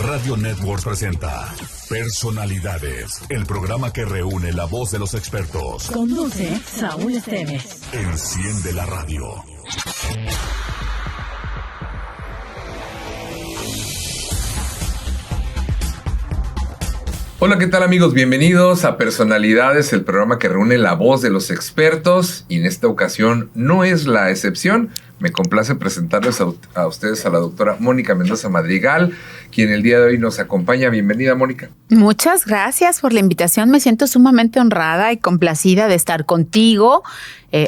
Radio Network presenta Personalidades, el programa que reúne la voz de los expertos. Conduce Saúl Esteves. Enciende la radio. Hola, ¿qué tal amigos? Bienvenidos a Personalidades, el programa que reúne la voz de los expertos, y en esta ocasión no es la excepción. Me complace presentarles a ustedes a la doctora Mónica Mendoza Madrigal, quien el día de hoy nos acompaña. Bienvenida, Mónica. Muchas gracias por la invitación. Me siento sumamente honrada y complacida de estar contigo,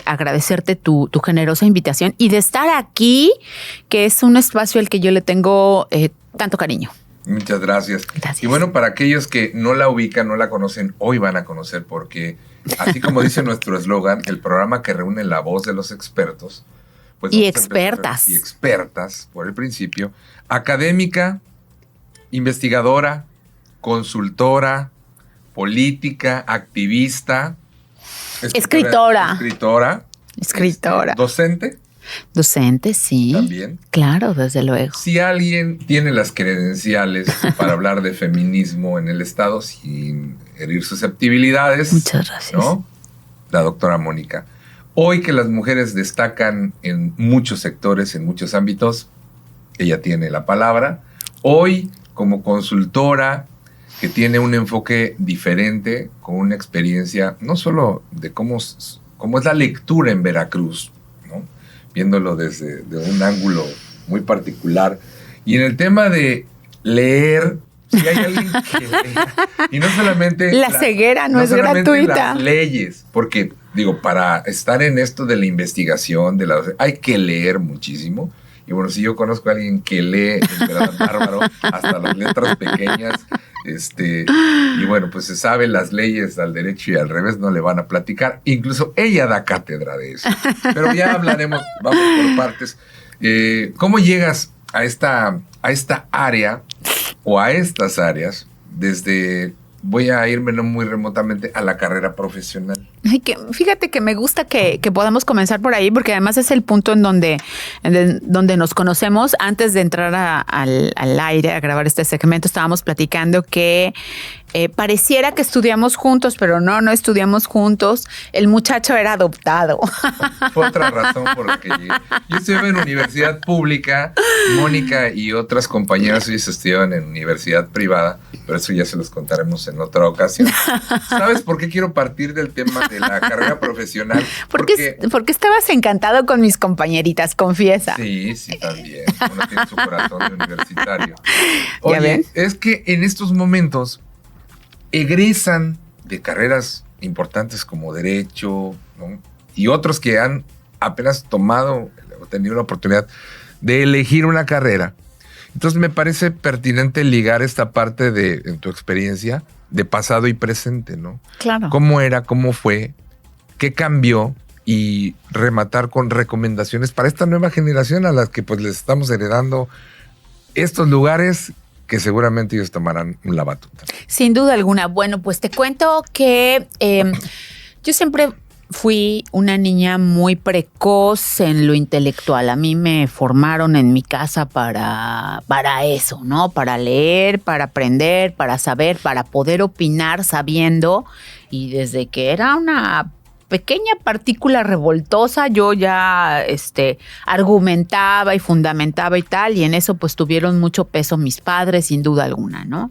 agradecerte tu generosa invitación y de estar aquí, que es un espacio al que yo le tengo tanto cariño. Muchas gracias. Y bueno, para aquellos que no la ubican, no la conocen, hoy van a conocer porque, así como dice nuestro eslogan, el programa que reúne la voz de los expertos. Pues y expertas. Y expertas, por el principio. Académica, investigadora, consultora, política, activista. Escritora. Docente. Docente, sí. También. Claro, desde luego. Si alguien tiene las credenciales para hablar de feminismo en el Estado sin herir susceptibilidades. Muchas gracias. ¿No? La doctora Mónica. Hoy que las mujeres destacan en muchos sectores, en muchos ámbitos, ella tiene la palabra. Hoy, como consultora, que tiene un enfoque diferente, con una experiencia, no solo de cómo es la lectura en Veracruz, ¿no? Viéndolo desde un ángulo muy particular. Y en el tema de leer, si hay alguien que lee, y no solamente... La ceguera no es gratuita. Las leyes, porque... Digo, para estar en esto de la investigación, hay que leer muchísimo. Y bueno, si yo conozco a alguien que lee en verdad bárbaro, hasta las letras pequeñas, y bueno, pues se sabe las leyes al derecho y al revés, no le van a platicar. Incluso ella da cátedra de eso. Pero ya hablaremos, vamos por partes. ¿Cómo llegas a esta área o a estas áreas desde... Voy a irme no muy remotamente a la carrera profesional? Ay, fíjate que me gusta que podamos comenzar por ahí, porque además es el punto en donde nos conocemos. Antes de entrar al aire a grabar este segmento, estábamos platicando que pareciera que estudiamos juntos, pero no estudiamos juntos. El muchacho era adoptado. Fue otra razón por la que llegué. Yo estudiaba en universidad pública, Mónica y otras compañeras hoy estudiaban en universidad privada, pero eso ya se los contaremos en otra ocasión. ¿Sabes por qué quiero partir del tema de la carrera profesional? Porque estabas encantado con mis compañeritas, confiesa. Sí, también. Uno tiene su corazón de universitario. Oye, es que en estos momentos egresan de carreras importantes como Derecho, ¿no? Y otros que han apenas tenido la oportunidad de elegir una carrera. Entonces me parece pertinente ligar esta parte en tu experiencia de pasado y presente, ¿no? Claro. ¿Cómo era? ¿Cómo fue? ¿Qué cambió? Y rematar con recomendaciones para esta nueva generación a las que pues les estamos heredando estos lugares que seguramente ellos tomarán la batuta. Sin duda alguna. Bueno, pues te cuento que yo siempre fui una niña muy precoz en lo intelectual. A mí me formaron en mi casa para eso, ¿no? Para leer, para aprender, para saber, para poder opinar sabiendo. Y desde que era una pequeña partícula revoltosa, yo ya argumentaba y fundamentaba y tal, y en eso pues tuvieron mucho peso mis padres, sin duda alguna, ¿no?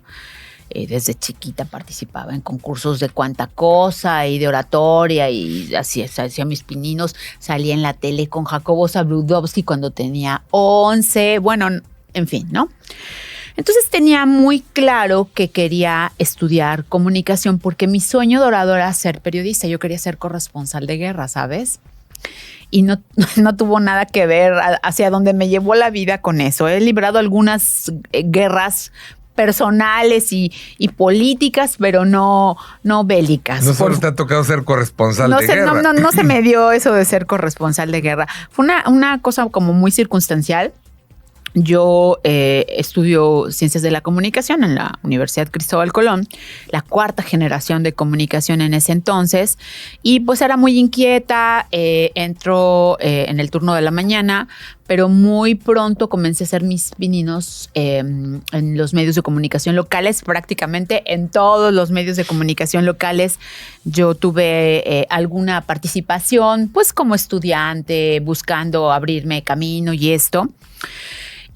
Desde chiquita participaba en concursos de cuanta cosa y de oratoria y así hacía mis pininos. Salía en la tele con Jacobo Zabludovsky cuando tenía 11, bueno, en fin, ¿no? Entonces tenía muy claro que quería estudiar comunicación porque mi sueño dorado era ser periodista. Yo quería ser corresponsal de guerra, ¿sabes? Y no tuvo nada que ver hacia dónde me llevó la vida con eso. He librado algunas guerras personales y políticas, pero no bélicas. No solo te ha tocado ser corresponsal de guerra. No se me dio eso de ser corresponsal de guerra. Fue una cosa como muy circunstancial. Yo estudio Ciencias de la Comunicación en la Universidad Cristóbal Colón, la 4ª generación de comunicación en ese entonces, y pues era muy inquieta, entró en el turno de la mañana, pero muy pronto comencé a hacer mis pininos en los medios de comunicación locales, prácticamente en todos los medios de comunicación locales. Yo tuve alguna participación, pues como estudiante, buscando abrirme camino y esto.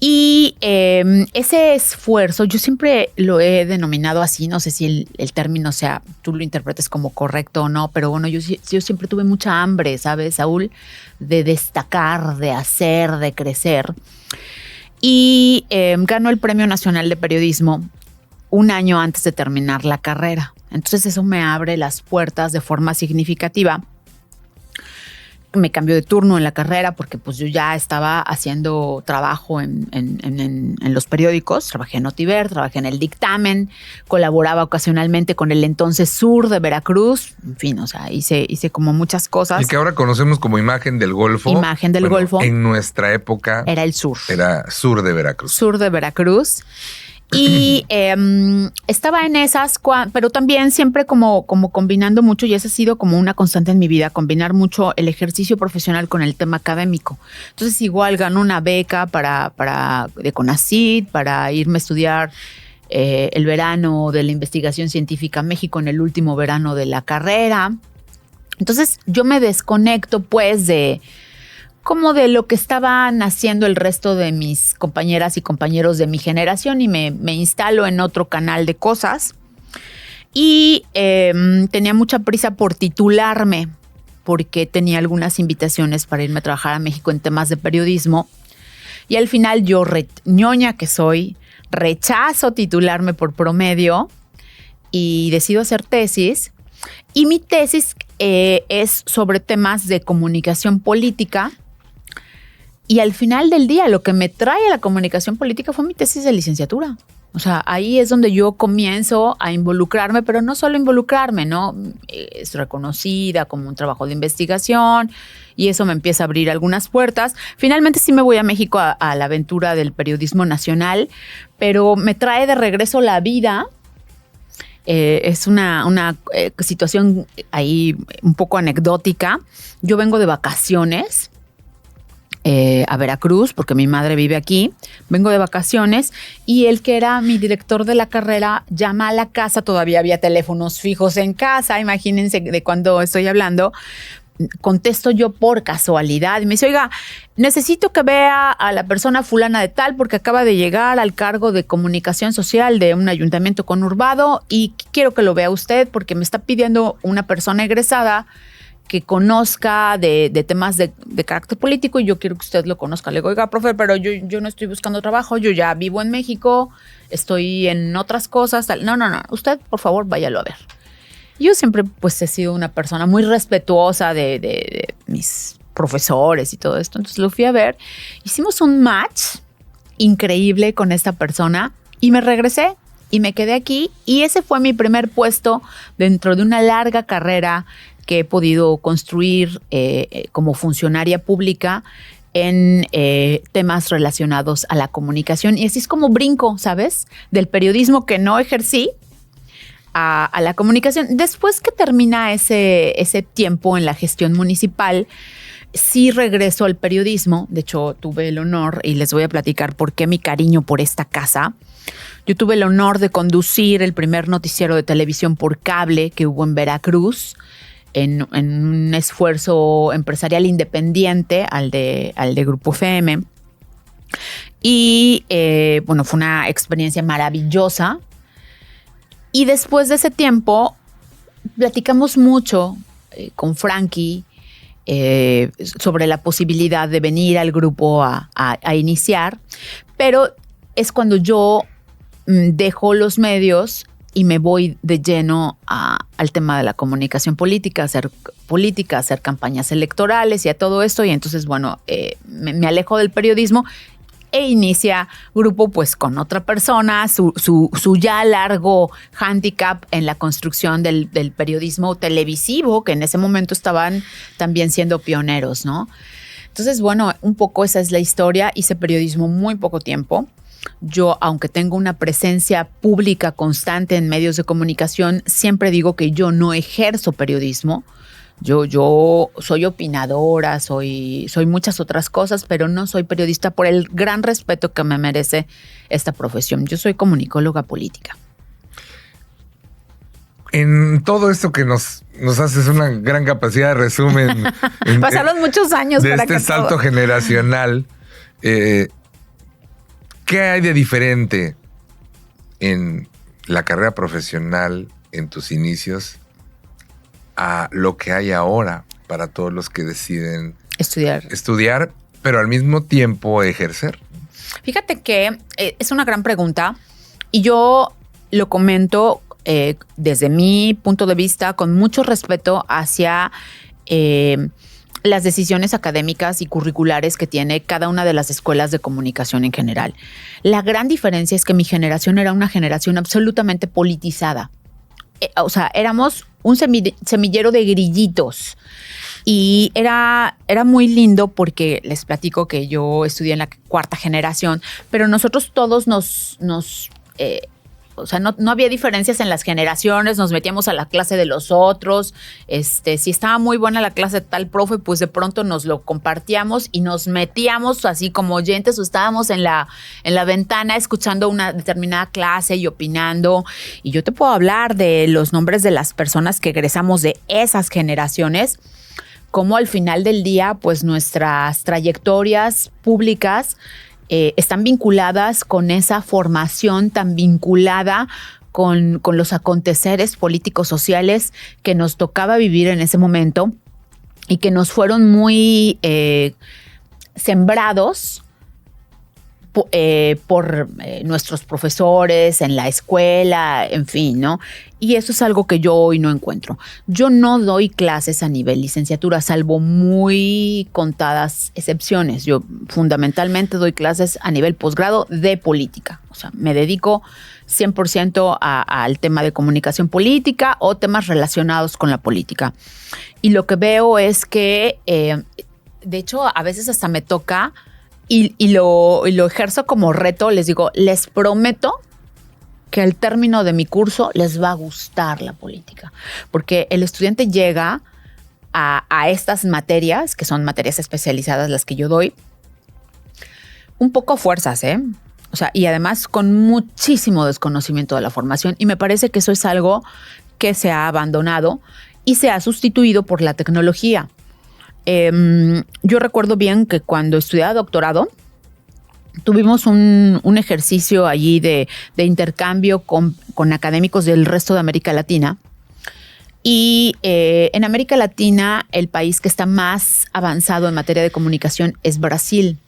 Y ese esfuerzo, yo siempre lo he denominado así, no sé si el término sea, tú lo interpretes como correcto o no, pero bueno, yo siempre tuve mucha hambre, ¿sabes, Saúl? De destacar, de hacer, de crecer. Y ganó el Premio Nacional de Periodismo un año antes de terminar la carrera. Entonces eso me abre las puertas de forma significativa. Me cambió de turno en la carrera porque pues yo ya estaba haciendo trabajo en los periódicos. Trabajé en Notiver, trabajé en El Dictamen, colaboraba ocasionalmente con el entonces Sur de Veracruz. En fin, o sea, hice como muchas cosas. Y que ahora conocemos como Imagen del Golfo. Imagen del Golfo. En nuestra época era el Sur. Era Sur de Veracruz. Sur de Veracruz. Y estaba en esas, pero también siempre como combinando mucho, y esa ha sido como una constante en mi vida, combinar mucho el ejercicio profesional con el tema académico. Entonces igual ganó una beca de CONACYT para irme a estudiar el verano de la investigación científica a México en el último verano de la carrera. Entonces yo me desconecto pues de lo que estaban haciendo el resto de mis compañeras y compañeros de mi generación y me instalo en otro canal de cosas. Y tenía mucha prisa por titularme porque tenía algunas invitaciones para irme a trabajar a México en temas de periodismo. Y al final yo, ñoña que soy, rechazo titularme por promedio y decido hacer tesis. Y mi tesis es sobre temas de comunicación política. Y al final del día, lo que me trae a la comunicación política fue mi tesis de licenciatura. O sea, ahí es donde yo comienzo a involucrarme, pero no solo involucrarme, ¿no? Es reconocida como un trabajo de investigación y eso me empieza a abrir algunas puertas. Finalmente sí me voy a México a la aventura del periodismo nacional, pero me trae de regreso la vida. Es una situación ahí un poco anecdótica. Yo vengo de vacaciones a Veracruz, porque mi madre vive aquí. Vengo de vacaciones y el que era mi director de la carrera llama a la casa. Todavía había teléfonos fijos en casa, imagínense de cuándo estoy hablando. Contesto yo por casualidad y me dice, oiga, necesito que vea a la persona fulana de tal porque acaba de llegar al cargo de comunicación social de un ayuntamiento conurbado y quiero que lo vea usted porque me está pidiendo una persona egresada que conozca de temas de carácter político y yo quiero que usted lo conozca. Le digo, oiga, profe, pero yo no estoy buscando trabajo, yo ya vivo en México, estoy en otras cosas. Tal. No, usted, por favor, váyalo a ver. Yo siempre, pues, he sido una persona muy respetuosa de mis profesores y todo esto. Entonces lo fui a ver. Hicimos un match increíble con esta persona y me regresé y me quedé aquí. Y ese fue mi primer puesto dentro de una larga carrera que he podido construir como funcionaria pública en temas relacionados a la comunicación. Y así es como brinco, ¿sabes? Del periodismo que no ejercí a la comunicación. Después que termina ese tiempo en la gestión municipal, sí regreso al periodismo. De hecho, tuve el honor, y les voy a platicar por qué mi cariño por esta casa. Yo tuve el honor de conducir el primer noticiero de televisión por cable que hubo en Veracruz, en un esfuerzo empresarial independiente al de Grupo FM. Y bueno, fue una experiencia maravillosa. Y después de ese tiempo, platicamos mucho con Frankie sobre la posibilidad de venir al grupo a iniciar, pero es cuando yo dejo los medios y me voy de lleno al tema de la comunicación política, hacer campañas electorales y a todo esto. Y entonces, bueno, me alejo del periodismo e inicia Grupo pues con otra persona, su ya largo handicap en la construcción del periodismo televisivo, que en ese momento estaban también siendo pioneros, ¿no? Entonces, bueno, un poco esa es la historia. Hice periodismo muy poco tiempo. Yo, aunque tengo una presencia pública constante en medios de comunicación, siempre digo que yo no ejerzo periodismo. Yo soy opinadora, soy muchas otras cosas, pero no soy periodista por el gran respeto que me merece esta profesión. Yo soy comunicóloga política. En todo esto que nos haces una gran capacidad de resumen. Pasaron muchos años de para este que salto todo. generacional. ¿Qué hay de diferente en la carrera profesional, en tus inicios, a lo que hay ahora para todos los que deciden estudiar, pero al mismo tiempo ejercer? Fíjate que es una gran pregunta y yo lo comento desde mi punto de vista con mucho respeto hacia las decisiones académicas y curriculares que tiene cada una de las escuelas de comunicación en general. La gran diferencia es que mi generación era una generación absolutamente politizada. O sea, éramos un semillero de grillitos. Y era muy lindo porque les platico que yo estudié en la 4ª generación, pero nosotros todos o sea, no había diferencias en las generaciones, nos metíamos a la clase de los otros. Si estaba muy buena la clase de tal profe, pues de pronto nos lo compartíamos y nos metíamos así como oyentes o estábamos en la ventana escuchando una determinada clase y opinando. Y yo te puedo hablar de los nombres de las personas que egresamos de esas generaciones, como al final del día, pues nuestras trayectorias públicas están vinculadas con esa formación tan vinculada con los aconteceres políticos sociales que nos tocaba vivir en ese momento y que nos fueron muy sembrados por nuestros profesores en la escuela, en fin, ¿no? Y eso es algo que yo hoy no encuentro. Yo no doy clases a nivel licenciatura, salvo muy contadas excepciones. Yo fundamentalmente doy clases a nivel posgrado de política. O sea, me dedico 100% al tema de comunicación política o temas relacionados con la política. Y lo que veo es que, de hecho, a veces hasta me toca y lo ejerzo como reto. Les digo, les prometo que al término de mi curso les va a gustar la política. Porque el estudiante llega a estas materias, que son materias especializadas las que yo doy, un poco a fuerzas, ¿eh? O sea, y además con muchísimo desconocimiento de la formación. Y me parece que eso es algo que se ha abandonado y se ha sustituido por la tecnología. Yo recuerdo bien que cuando estudiaba doctorado, tuvimos un ejercicio allí de intercambio con académicos del resto de América Latina. Y en América Latina, el país que está más avanzado en materia de comunicación es Brasil.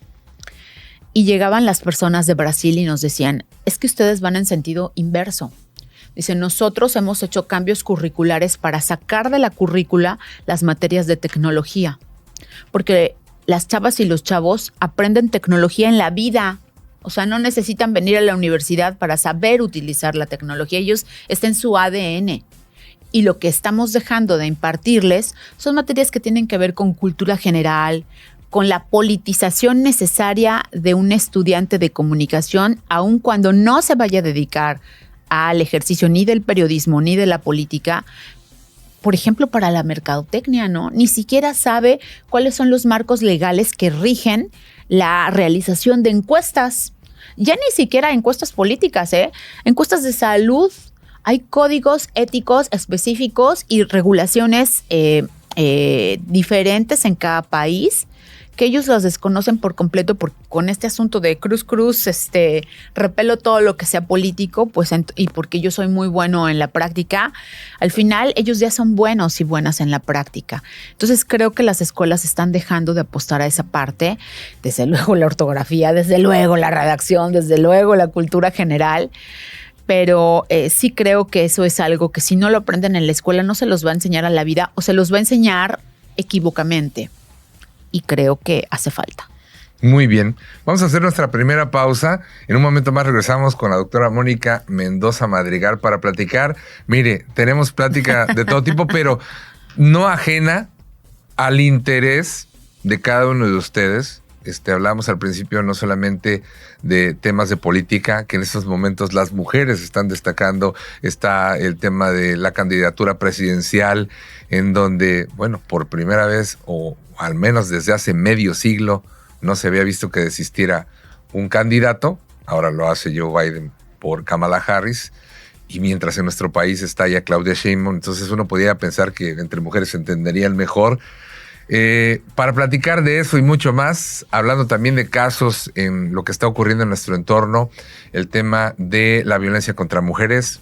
Y llegaban las personas de Brasil y nos decían, es que ustedes van en sentido inverso. Dicen, nosotros hemos hecho cambios curriculares para sacar de la currícula las materias de tecnología. Porque las chavas y los chavos aprenden tecnología en la vida. O sea, no necesitan venir a la universidad para saber utilizar la tecnología. Ellos está en su ADN. Y lo que estamos dejando de impartirles son materias que tienen que ver con cultura general, con la politización necesaria de un estudiante de comunicación, aun cuando no se vaya a dedicar al ejercicio ni del periodismo ni de la política. Por ejemplo, para la mercadotecnia, ¿no? Ni siquiera sabe cuáles son los marcos legales que rigen la realización de encuestas. Ya ni siquiera encuestas políticas, ¿eh? Encuestas de salud. Hay códigos éticos específicos y regulaciones diferentes en cada país que ellos las desconocen por completo, porque con este asunto de cruz, repelo todo lo que sea político, pues y porque yo soy muy bueno en la práctica, al final ellos ya son buenos y buenas en la práctica. Entonces creo que las escuelas están dejando de apostar a esa parte, desde luego la ortografía, desde luego la redacción, desde luego la cultura general, pero sí creo que eso es algo que si no lo aprenden en la escuela no se los va a enseñar a la vida o se los va a enseñar equivocamente. Y creo que hace falta. Muy bien. Vamos a hacer nuestra primera pausa. En un momento más regresamos con la doctora Mónica Mendoza Madrigal para platicar. Mire, tenemos plática de todo tipo, pero no ajena al interés de cada uno de ustedes. Hablamos al principio no solamente de temas de política, que en estos momentos las mujeres están destacando, está el tema de la candidatura presidencial, en donde, bueno, por primera vez, o al menos desde hace medio siglo, no se había visto que desistiera un candidato. Ahora lo hace Joe Biden por Kamala Harris, y mientras en nuestro país está ya Claudia Sheinbaum, entonces uno podría pensar que entre mujeres se entenderían mejor. Para platicar de eso y mucho más, hablando también de casos en lo que está ocurriendo en nuestro entorno, el tema de la violencia contra mujeres,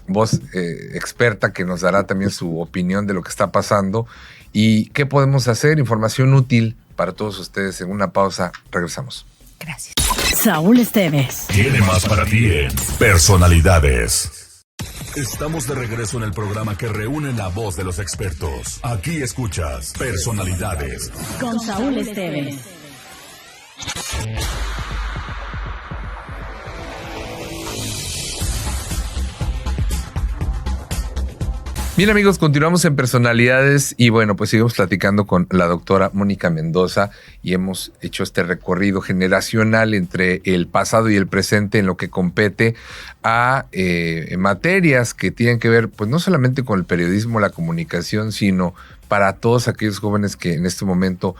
voz experta que nos dará también su opinión de lo que está pasando y qué podemos hacer, información útil para todos ustedes. En una pausa, regresamos. Gracias. Saúl Esteves Tiene más para ti en Personalidades. Estamos de regreso en el programa que reúne la voz de los expertos. Aquí escuchas Personalidades. con Saúl Esteves. Bien, amigos, continuamos en Personalidades y bueno, pues seguimos platicando con la doctora Mónica Mendoza y hemos hecho este recorrido generacional entre el pasado y el presente en lo que compete a materias que tienen que ver pues no solamente con el periodismo, la comunicación, sino para todos aquellos jóvenes que en este momento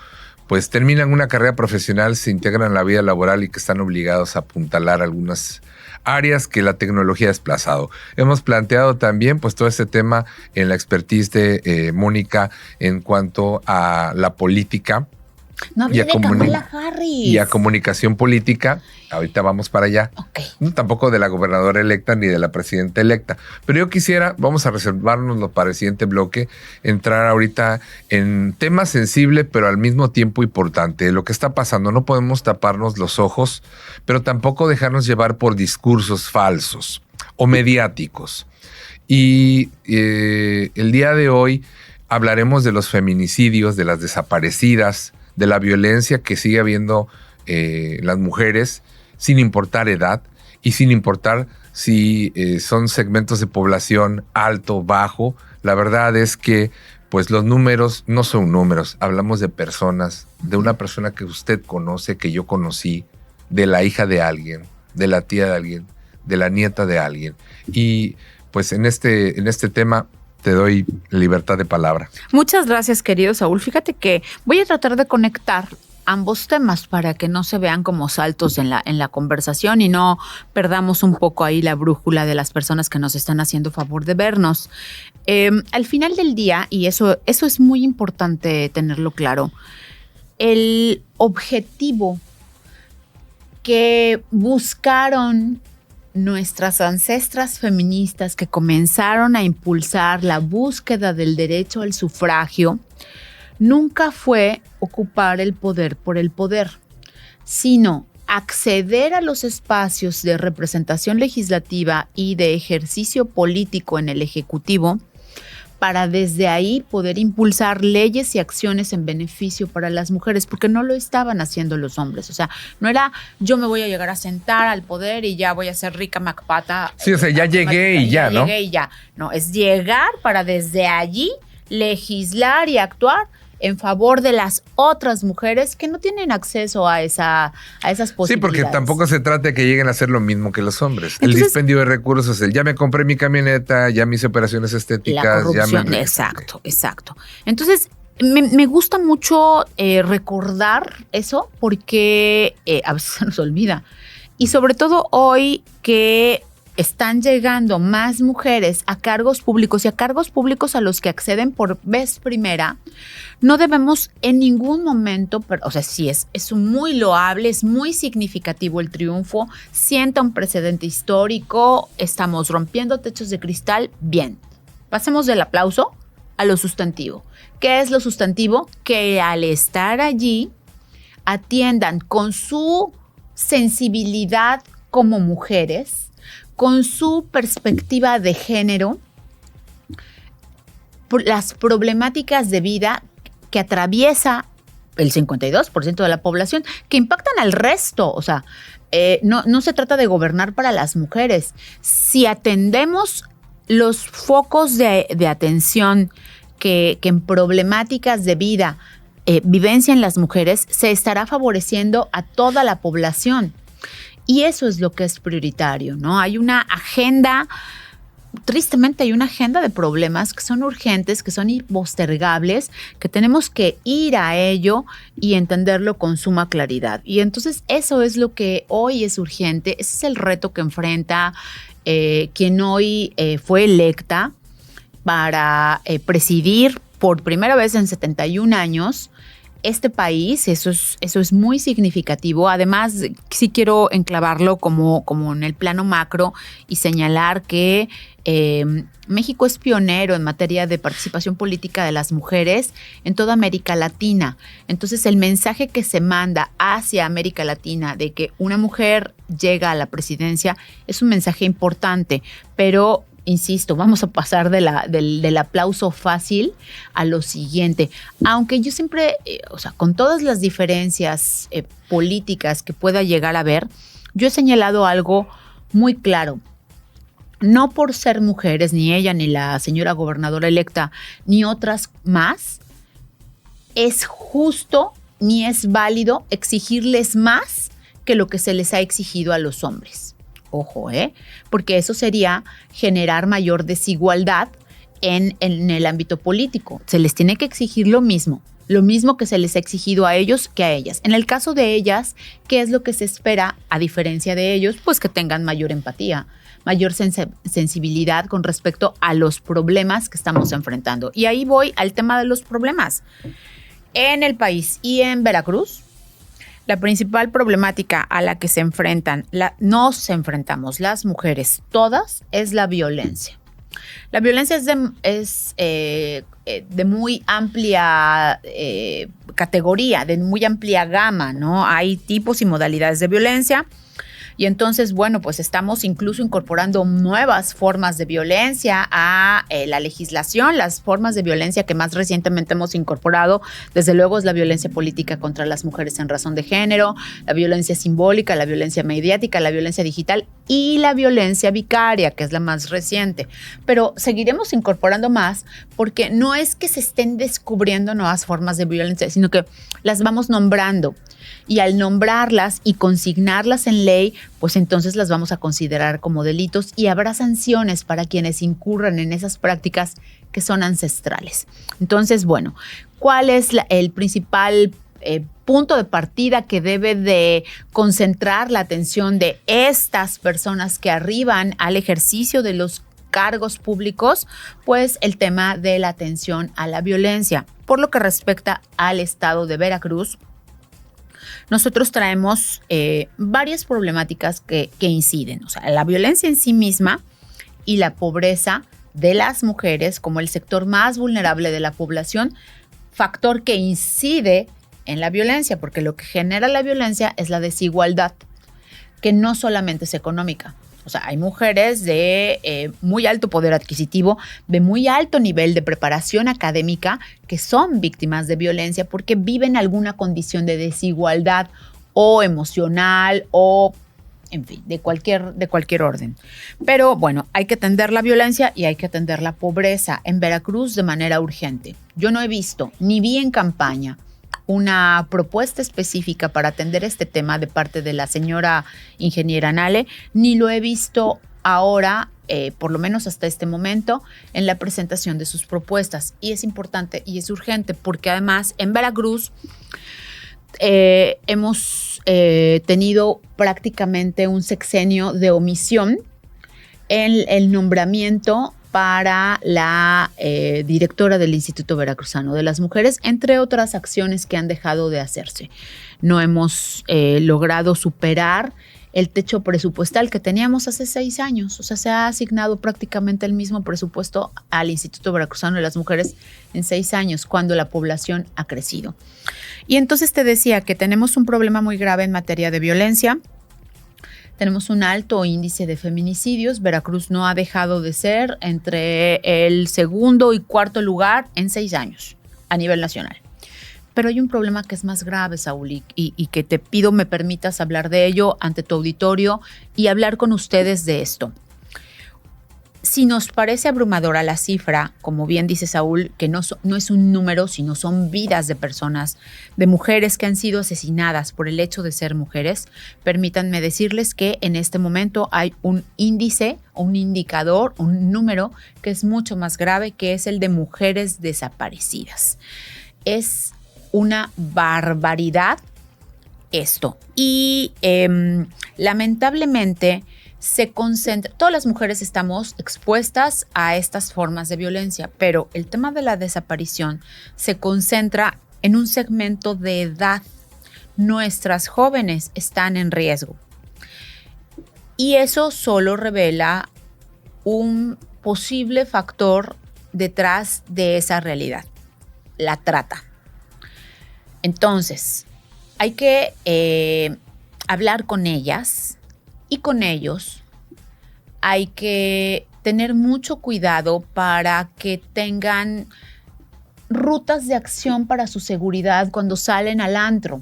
pues terminan una carrera profesional, se integran a la vida laboral y que están obligados a apuntalar algunas áreas que la tecnología ha desplazado. Hemos planteado también pues todo este tema en la expertise de Mónica en cuanto a la política No hablé de Kamala Harris. y a comunicación política. Ahorita vamos para allá. Ok. No, tampoco de la gobernadora electa ni de la presidenta electa. Pero yo quisiera, vamos a reservárnoslo para el siguiente bloque, entrar ahorita en tema sensible, pero al mismo tiempo importante. Lo que está pasando, no podemos taparnos los ojos, pero tampoco dejarnos llevar por discursos falsos o mediáticos. Y el día de hoy hablaremos de los feminicidios, de las desaparecidas, de la violencia que sigue habiendo las mujeres, sin importar edad y sin importar si son segmentos de población alto, bajo. La verdad es que pues los números no son números. Hablamos de personas, de una persona que usted conoce, que yo conocí, de la hija de alguien, de la tía de alguien, de la nieta de alguien. Y pues en este tema te doy libertad de palabra. Muchas gracias, querido Saúl. Fíjate que voy a tratar de conectar ambos temas para que no se vean como saltos en la conversación y no perdamos un poco ahí la brújula de las personas que nos están haciendo favor de vernos. Al final del día, y eso es muy importante tenerlo claro, el objetivo que buscaron nuestras ancestras feministas que comenzaron a impulsar la búsqueda del derecho al sufragio nunca fue ocupar el poder por el poder, sino acceder a los espacios de representación legislativa y de ejercicio político en el Ejecutivo para desde ahí poder impulsar leyes y acciones en beneficio para las mujeres, porque no lo estaban haciendo los hombres. O sea, no era yo me voy a llegar a sentar al poder y ya voy a ser rica Macpata. Sí, o sea, ya llegué y ya, ¿no? Llegué y ya. No, es llegar para desde allí legislar y actuar en favor de las otras mujeres que no tienen acceso a esas posibilidades. Sí, porque tampoco se trata de que lleguen a hacer lo mismo que los hombres. Entonces, el dispendio de recursos, ya me compré mi camioneta, ya me hice operaciones estéticas. La corrupción, exacto. Entonces, me gusta mucho recordar eso porque a veces se nos olvida. Y sobre todo hoy que están llegando más mujeres a cargos públicos y a cargos públicos a los que acceden por vez primera, no debemos en ningún momento, o sea, sí es muy loable, es muy significativo el triunfo, sienta un precedente histórico, estamos rompiendo techos de cristal, bien. Pasemos del aplauso a lo sustantivo. ¿Qué es lo sustantivo? Que al estar allí atiendan con su sensibilidad como mujeres, con su perspectiva de género, las problemáticas de vida que atraviesa el 52% de la población, que impactan al resto. O sea, no se trata de gobernar para las mujeres. Si atendemos los focos de atención que en problemáticas de vida vivencia en las mujeres, se estará favoreciendo a toda la población. Y eso es lo que es prioritario, ¿no? Hay una agenda, tristemente hay una agenda de problemas que son urgentes, que son impostergables, que tenemos que ir a ello y entenderlo con suma claridad. Y entonces eso es lo que hoy es urgente, ese es el reto que enfrenta quien hoy fue electa para presidir por primera vez en 71 años este país. Eso es muy significativo. Además, sí quiero enclavarlo como en el plano macro y señalar que México es pionero en materia de participación política de las mujeres en toda América Latina. Entonces, el mensaje que se manda hacia América Latina de que una mujer llega a la presidencia es un mensaje importante, pero insisto, vamos a pasar del aplauso fácil a lo siguiente. Aunque yo siempre, con todas las diferencias políticas que pueda llegar a haber, yo he señalado algo muy claro. No por ser mujeres, ni ella, ni la señora gobernadora electa, ni otras más, es justo ni es válido exigirles más que lo que se les ha exigido a los hombres. Ojo, porque eso sería generar mayor desigualdad en el ámbito político. Se les tiene que exigir lo mismo que se les ha exigido a ellos que a ellas. En el caso de ellas, ¿qué es lo que se espera a diferencia de ellos? Pues que tengan mayor empatía, mayor sensibilidad con respecto a los problemas que estamos enfrentando. Y ahí voy al tema de los problemas. En el país y en Veracruz, la principal problemática a la que nos enfrentamos las mujeres todas es la violencia. La violencia es de muy amplia categoría, de muy amplia gama, ¿no? Hay tipos y modalidades de violencia. Y entonces, bueno, pues estamos incluso incorporando nuevas formas de violencia a la legislación. Las formas de violencia que más recientemente hemos incorporado, desde luego, es la violencia política contra las mujeres en razón de género, la violencia simbólica, la violencia mediática, la violencia digital y la violencia vicaria, que es la más reciente. Pero seguiremos incorporando más porque no es que se estén descubriendo nuevas formas de violencia, sino que las vamos nombrando. Y al nombrarlas y consignarlas en ley, pues entonces las vamos a considerar como delitos y habrá sanciones para quienes incurran en esas prácticas que son ancestrales. Entonces, bueno, ¿cuál es el principal punto de partida que debe de concentrar la atención de estas personas que arriban al ejercicio de los cargos públicos? Pues el tema de la atención a la violencia. Por lo que respecta al estado de Veracruz, nosotros traemos varias problemáticas que inciden. O sea, la violencia en sí misma y la pobreza de las mujeres como el sector más vulnerable de la población, factor que incide en la violencia, porque lo que genera la violencia es la desigualdad, que no solamente es económica. O sea, hay mujeres de muy alto poder adquisitivo, de muy alto nivel de preparación académica que son víctimas de violencia porque viven alguna condición de desigualdad o emocional o, en fin, de cualquier orden. Pero bueno, hay que atender la violencia y hay que atender la pobreza en Veracruz de manera urgente. Yo no he visto, ni vi en campaña, una propuesta específica para atender este tema de parte de la señora ingeniera Nale, ni lo he visto ahora, por lo menos hasta este momento, en la presentación de sus propuestas. Y es importante y es urgente porque además en Veracruz hemos tenido prácticamente un sexenio de omisión en el nombramiento para la directora del Instituto Veracruzano de las Mujeres, entre otras acciones que han dejado de hacerse. No hemos logrado superar el techo presupuestal que teníamos hace 6 años. O sea, se ha asignado prácticamente el mismo presupuesto al Instituto Veracruzano de las Mujeres en 6 años, cuando la población ha crecido. Y entonces te decía que tenemos un problema muy grave en materia de violencia. Tenemos un alto índice de feminicidios. Veracruz no ha dejado de ser entre el segundo y cuarto lugar en 6 años a nivel nacional. Pero hay un problema que es más grave, Saúl, y que te pido me permitas hablar de ello ante tu auditorio y hablar con ustedes de esto. si nos parece abrumadora la cifra, como bien dice Saúl, que no es un número, sino son vidas de personas, de mujeres que han sido asesinadas por el hecho de ser mujeres, permítanme decirles que en este momento hay un índice, un indicador, un número que es mucho más grave, que es el de mujeres desaparecidas. Es una barbaridad esto. Y lamentablemente se concentra, todas las mujeres estamos expuestas a estas formas de violencia, pero el tema de la desaparición se concentra en un segmento de edad. Nuestras jóvenes están en riesgo. Y eso solo revela un posible factor detrás de esa realidad, la trata. Entonces, hay que hablar con ellas y con ellos. Hay que tener mucho cuidado para que tengan rutas de acción para su seguridad cuando salen al antro.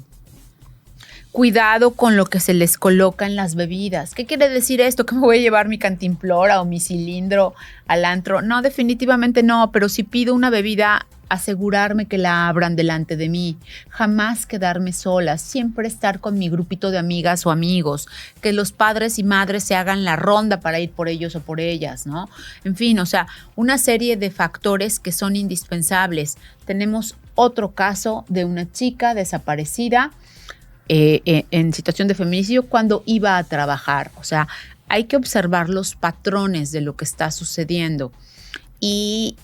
Cuidado con lo que se les coloca en las bebidas. ¿Qué quiere decir esto? ¿Que me voy a llevar mi cantimplora o mi cilindro al antro? No, definitivamente no, pero si pido una bebida, asegurarme que la abran delante de mí, jamás quedarme sola, siempre estar con mi grupito de amigas o amigos, que los padres y madres se hagan la ronda para ir por ellos o por ellas, ¿no? En fin, o sea, una serie de factores que son indispensables. Tenemos otro caso de una chica desaparecida en situación de feminicidio cuando iba a trabajar. O sea, hay que observar los patrones de lo que está sucediendo. Y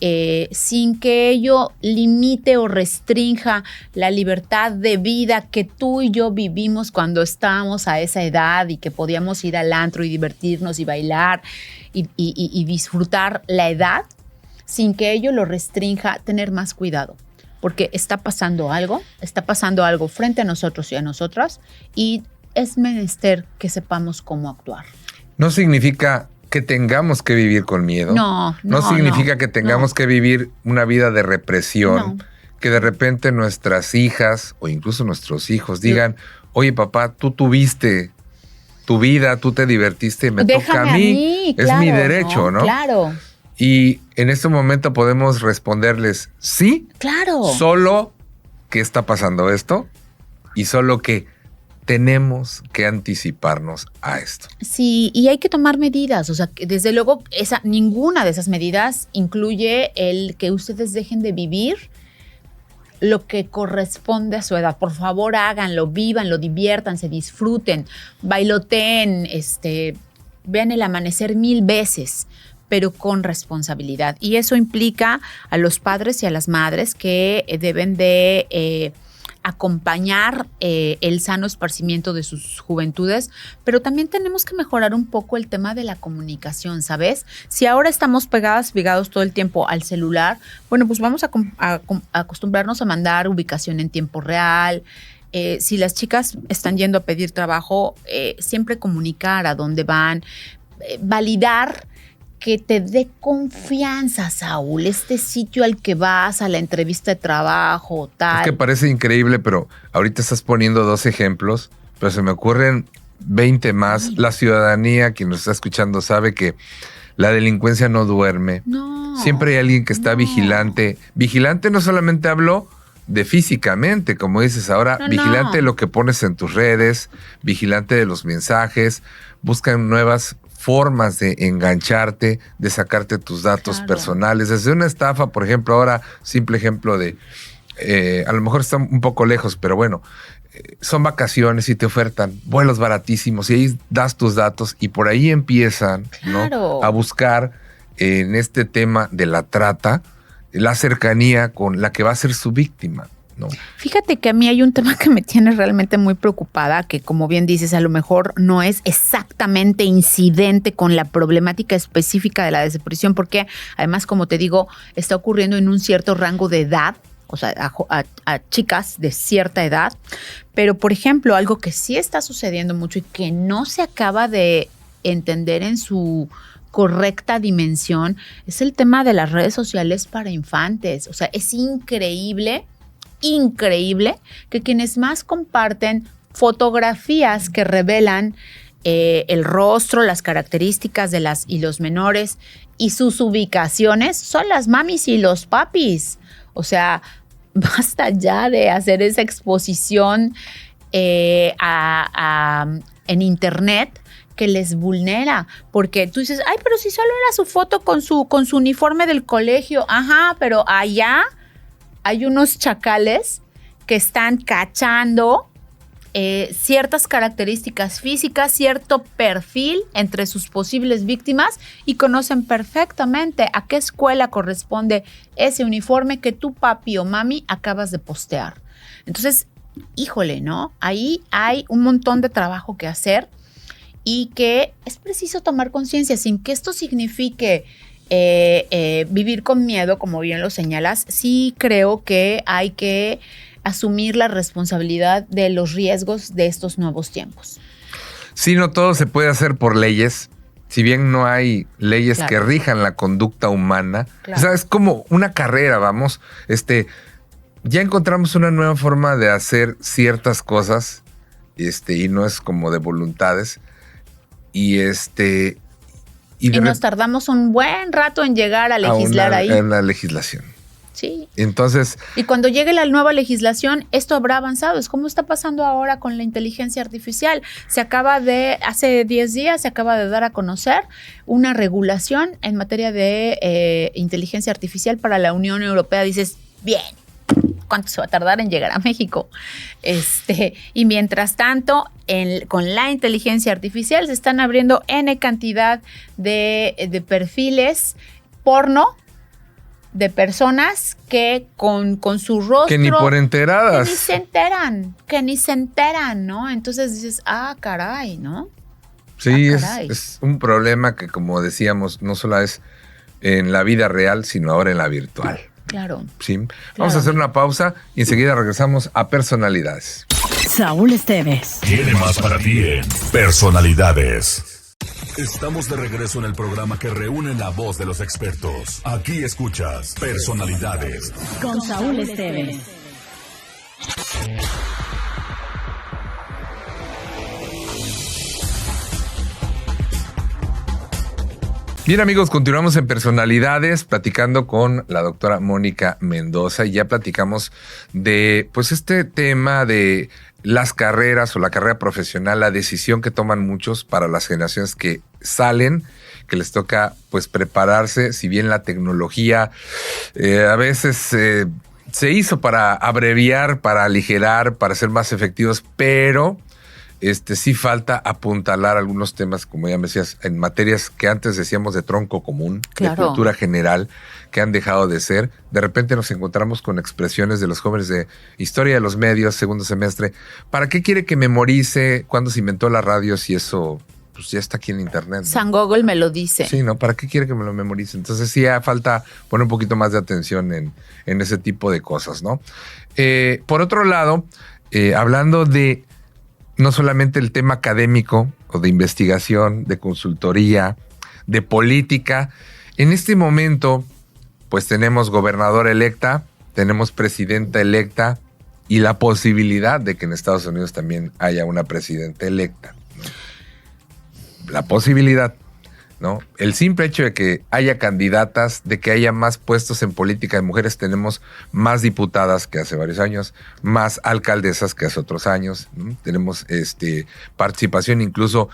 sin que ello limite o restrinja la libertad de vida que tú y yo vivimos cuando estábamos a esa edad y que podíamos ir al antro y divertirnos y bailar y disfrutar la edad, sin que ello lo restrinja, tener más cuidado. Porque está pasando algo frente a nosotros y a nosotras y es menester que sepamos cómo actuar. No significa que tengamos que vivir con miedo. No significa que tengamos que vivir una vida de represión, que de repente nuestras hijas o incluso nuestros hijos digan, oye papá, tú tuviste tu vida, tú te divertiste, me toca a mí. Es mi derecho, ¿no? Claro. Y en este momento podemos responderles, sí, claro. Solo que está pasando esto y solo que tenemos que anticiparnos a esto. Sí, y hay que tomar medidas. O sea, que desde luego, ninguna de esas medidas incluye el que ustedes dejen de vivir lo que corresponde a su edad. Por favor, háganlo, vívanlo, diviértanse, disfruten, bailoteen, vean el amanecer 1000 veces, pero con responsabilidad. Y eso implica a los padres y a las madres que deben de acompañar el sano esparcimiento de sus juventudes, pero también tenemos que mejorar un poco el tema de la comunicación, ¿sabes? Si ahora estamos pegados todo el tiempo al celular, bueno, pues vamos a acostumbrarnos a mandar ubicación en tiempo real. Si las chicas están yendo a pedir trabajo, siempre comunicar a dónde van, validar que te dé confianza, Saúl, este sitio al que vas a la entrevista de trabajo, tal. Es que parece increíble, pero ahorita estás poniendo 2 ejemplos, pero se me ocurren 20 más. Sí. La ciudadanía, quien nos está escuchando, sabe que la delincuencia no duerme. No. Siempre hay alguien que está vigilante. Vigilante no solamente hablo de físicamente, como dices ahora, vigilante de lo que pones en tus redes, vigilante de los mensajes, buscan nuevas formas de engancharte, de sacarte tus datos personales. Desde una estafa, por ejemplo, ahora, simple ejemplo de, a lo mejor está un poco lejos, pero bueno, son vacaciones y te ofertan vuelos baratísimos y ahí das tus datos y por ahí empiezan, ¿no?, a buscar en este tema de la trata, la cercanía con la que va a ser su víctima, ¿no? Fíjate que a mí hay un tema que me tiene realmente muy preocupada, que como bien dices, a lo mejor no es exactamente incidente con la problemática específica de la desaparición, porque además, como te digo, está ocurriendo en un cierto rango de edad, o sea, a chicas de cierta edad. Pero, por ejemplo, algo que sí está sucediendo mucho y que no se acaba de entender en su correcta dimensión es el tema de las redes sociales para infantes. O sea, es increíble que quienes más comparten fotografías que revelan el rostro, las características de las y los menores y sus ubicaciones son las mamis y los papis. O sea, basta ya de hacer esa exposición en internet que les vulnera, porque tú dices, ay, pero si solo era su foto con su uniforme del colegio. Ajá, pero allá hay unos chacales que están cachando ciertas características físicas, cierto perfil entre sus posibles víctimas y conocen perfectamente a qué escuela corresponde ese uniforme que tu papi o mami acabas de postear. Entonces, híjole, ¿no? Ahí hay un montón de trabajo que hacer y que es preciso tomar conciencia sin que esto signifique vivir con miedo, como bien lo señalas. Sí creo que hay que asumir la responsabilidad de los riesgos de estos nuevos tiempos. Sí, no todo se puede hacer por leyes. Si bien no hay leyes Claro. que rijan la conducta humana, Claro. o sea, es como una carrera, vamos. Ya encontramos una nueva forma de hacer ciertas cosas, y no es como de voluntades. Y nos tardamos un buen rato en llegar a legislar ahí. En la legislación. Sí. Entonces, Y cuando llegue la nueva legislación, esto habrá avanzado. Es como está pasando ahora con la inteligencia artificial. Hace 10 días se acaba de dar a conocer una regulación en materia de inteligencia artificial para la Unión Europea. Dices, bien, ¿cuánto se va a tardar en llegar a México? Y mientras tanto, con la inteligencia artificial se están abriendo N cantidad de perfiles porno de personas que con su rostro... que ni por enteradas. Que ni se enteran, ¿no? Entonces dices, caray, ¿no? Sí, caray. es un problema que, como decíamos, no solo es en la vida real, sino ahora en la virtual. Claro. Sí. Vamos a hacer una pausa y enseguida regresamos a Personalidades. Saúl Esteves. Tiene más para ti en Personalidades. Estamos de regreso en el programa que reúne la voz de los expertos. Aquí escuchas Personalidades. Con Saúl Esteves. Bien, amigos, continuamos en Personalidades platicando con la doctora Mónica Mendoza y ya platicamos de este tema de las carreras o la carrera profesional, la decisión que toman muchos para las generaciones que salen, que les toca prepararse, si bien la tecnología a veces se hizo para abreviar, para aligerar, para ser más efectivos, pero sí falta apuntalar algunos temas, como ya me decías, en materias que antes decíamos de tronco común, Claro. de cultura general, que han dejado de ser. De repente nos encontramos con expresiones de los jóvenes de historia de los medios, segundo semestre. ¿Para qué quiere que memorice cuándo se inventó la radio si eso ya está aquí en internet, ¿no? San Google me lo dice. Sí, ¿no? ¿Para qué quiere que me lo memorice? Entonces sí falta poner un poquito más de atención en ese tipo de cosas, ¿no? Por otro lado, hablando de no solamente el tema académico o de investigación, de consultoría, de política. En este momento, tenemos gobernadora electa, tenemos presidenta electa y la posibilidad de que en Estados Unidos también haya una presidenta electa, ¿no? La posibilidad, ¿no? El simple hecho de que haya candidatas, de que haya más puestos en política de mujeres, tenemos más diputadas que hace varios años, más alcaldesas que hace otros años, ¿no? Tenemos participación incluso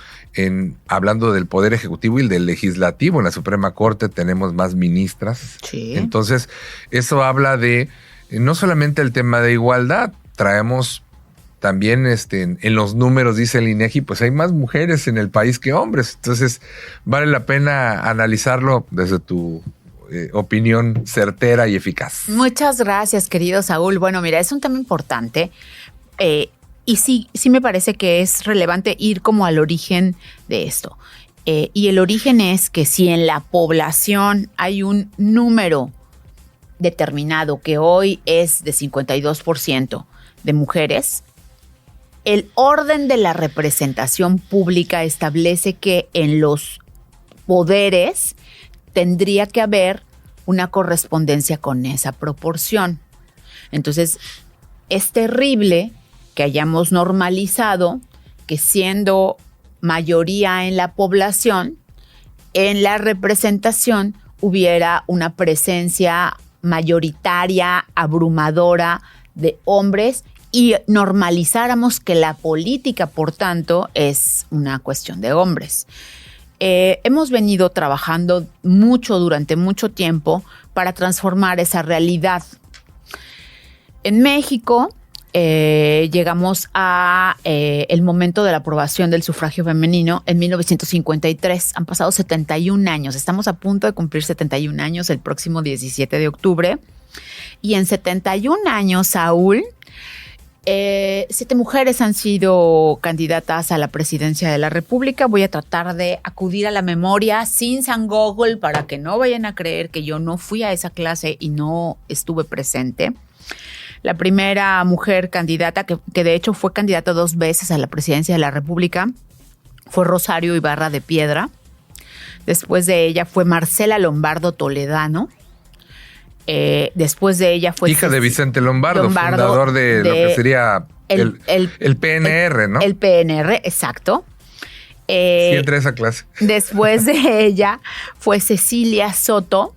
hablando del Poder Ejecutivo y del Legislativo. En la Suprema Corte tenemos más ministras. Sí. Entonces, eso habla de no solamente el tema de igualdad, traemos también en los números, dice el INEGI, hay más mujeres en el país que hombres. Entonces, vale la pena analizarlo desde tu opinión certera y eficaz. Muchas gracias, querido Saúl. Bueno, mira, es un tema importante y sí me parece que es relevante ir como al origen de esto. Y el origen es que si en la población hay un número determinado que hoy es de 52% de mujeres, el orden de la representación pública establece que en los poderes tendría que haber una correspondencia con esa proporción. Entonces, es terrible que hayamos normalizado que siendo mayoría en la población, en la representación hubiera una presencia mayoritaria, abrumadora de hombres y normalizáramos que la política, por tanto, es una cuestión de hombres. Hemos venido trabajando mucho durante mucho tiempo para transformar esa realidad. En México llegamos a el momento de la aprobación del sufragio femenino en 1953. Han pasado 71 años. Estamos a punto de cumplir 71 años el próximo 17 de octubre. Y en 71 años, Saúl, 7 mujeres han sido candidatas a la presidencia de la República. Voy a tratar de acudir a la memoria sin San Google para que no vayan a creer que yo no fui a esa clase y no estuve presente. La primera mujer candidata, que de hecho fue candidata 2 veces a la presidencia de la República, fue Rosario Ibarra de Piedra. Después de ella fue Marcela Lombardo Toledano. Después de ella fue... Hija de Vicente Lombardo, fundador de lo que sería el PNR, ¿no? El PNR, exacto. Sí, entré a esa clase. Después de ella fue Cecilia Soto.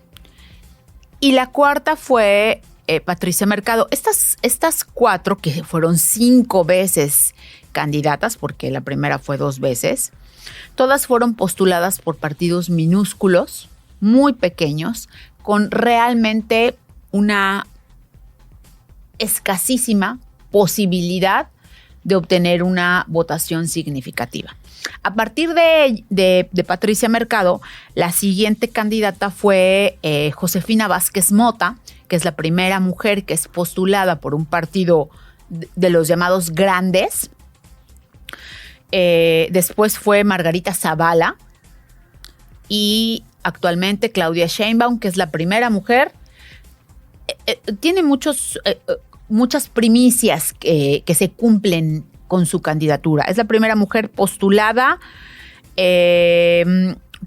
Y la cuarta fue Patricia Mercado. Estas 4, que fueron 5 veces candidatas, porque la primera fue 2 veces, todas fueron postuladas por partidos minúsculos, muy pequeños, con realmente una escasísima posibilidad de obtener una votación significativa. A partir de Patricia Mercado, la siguiente candidata fue Josefina Vázquez Mota, que es la primera mujer que es postulada por un partido de los llamados grandes. Después fue Margarita Zavala y actualmente Claudia Sheinbaum, que es la primera mujer. Tiene muchas primicias que se cumplen con su candidatura. Es la primera mujer postulada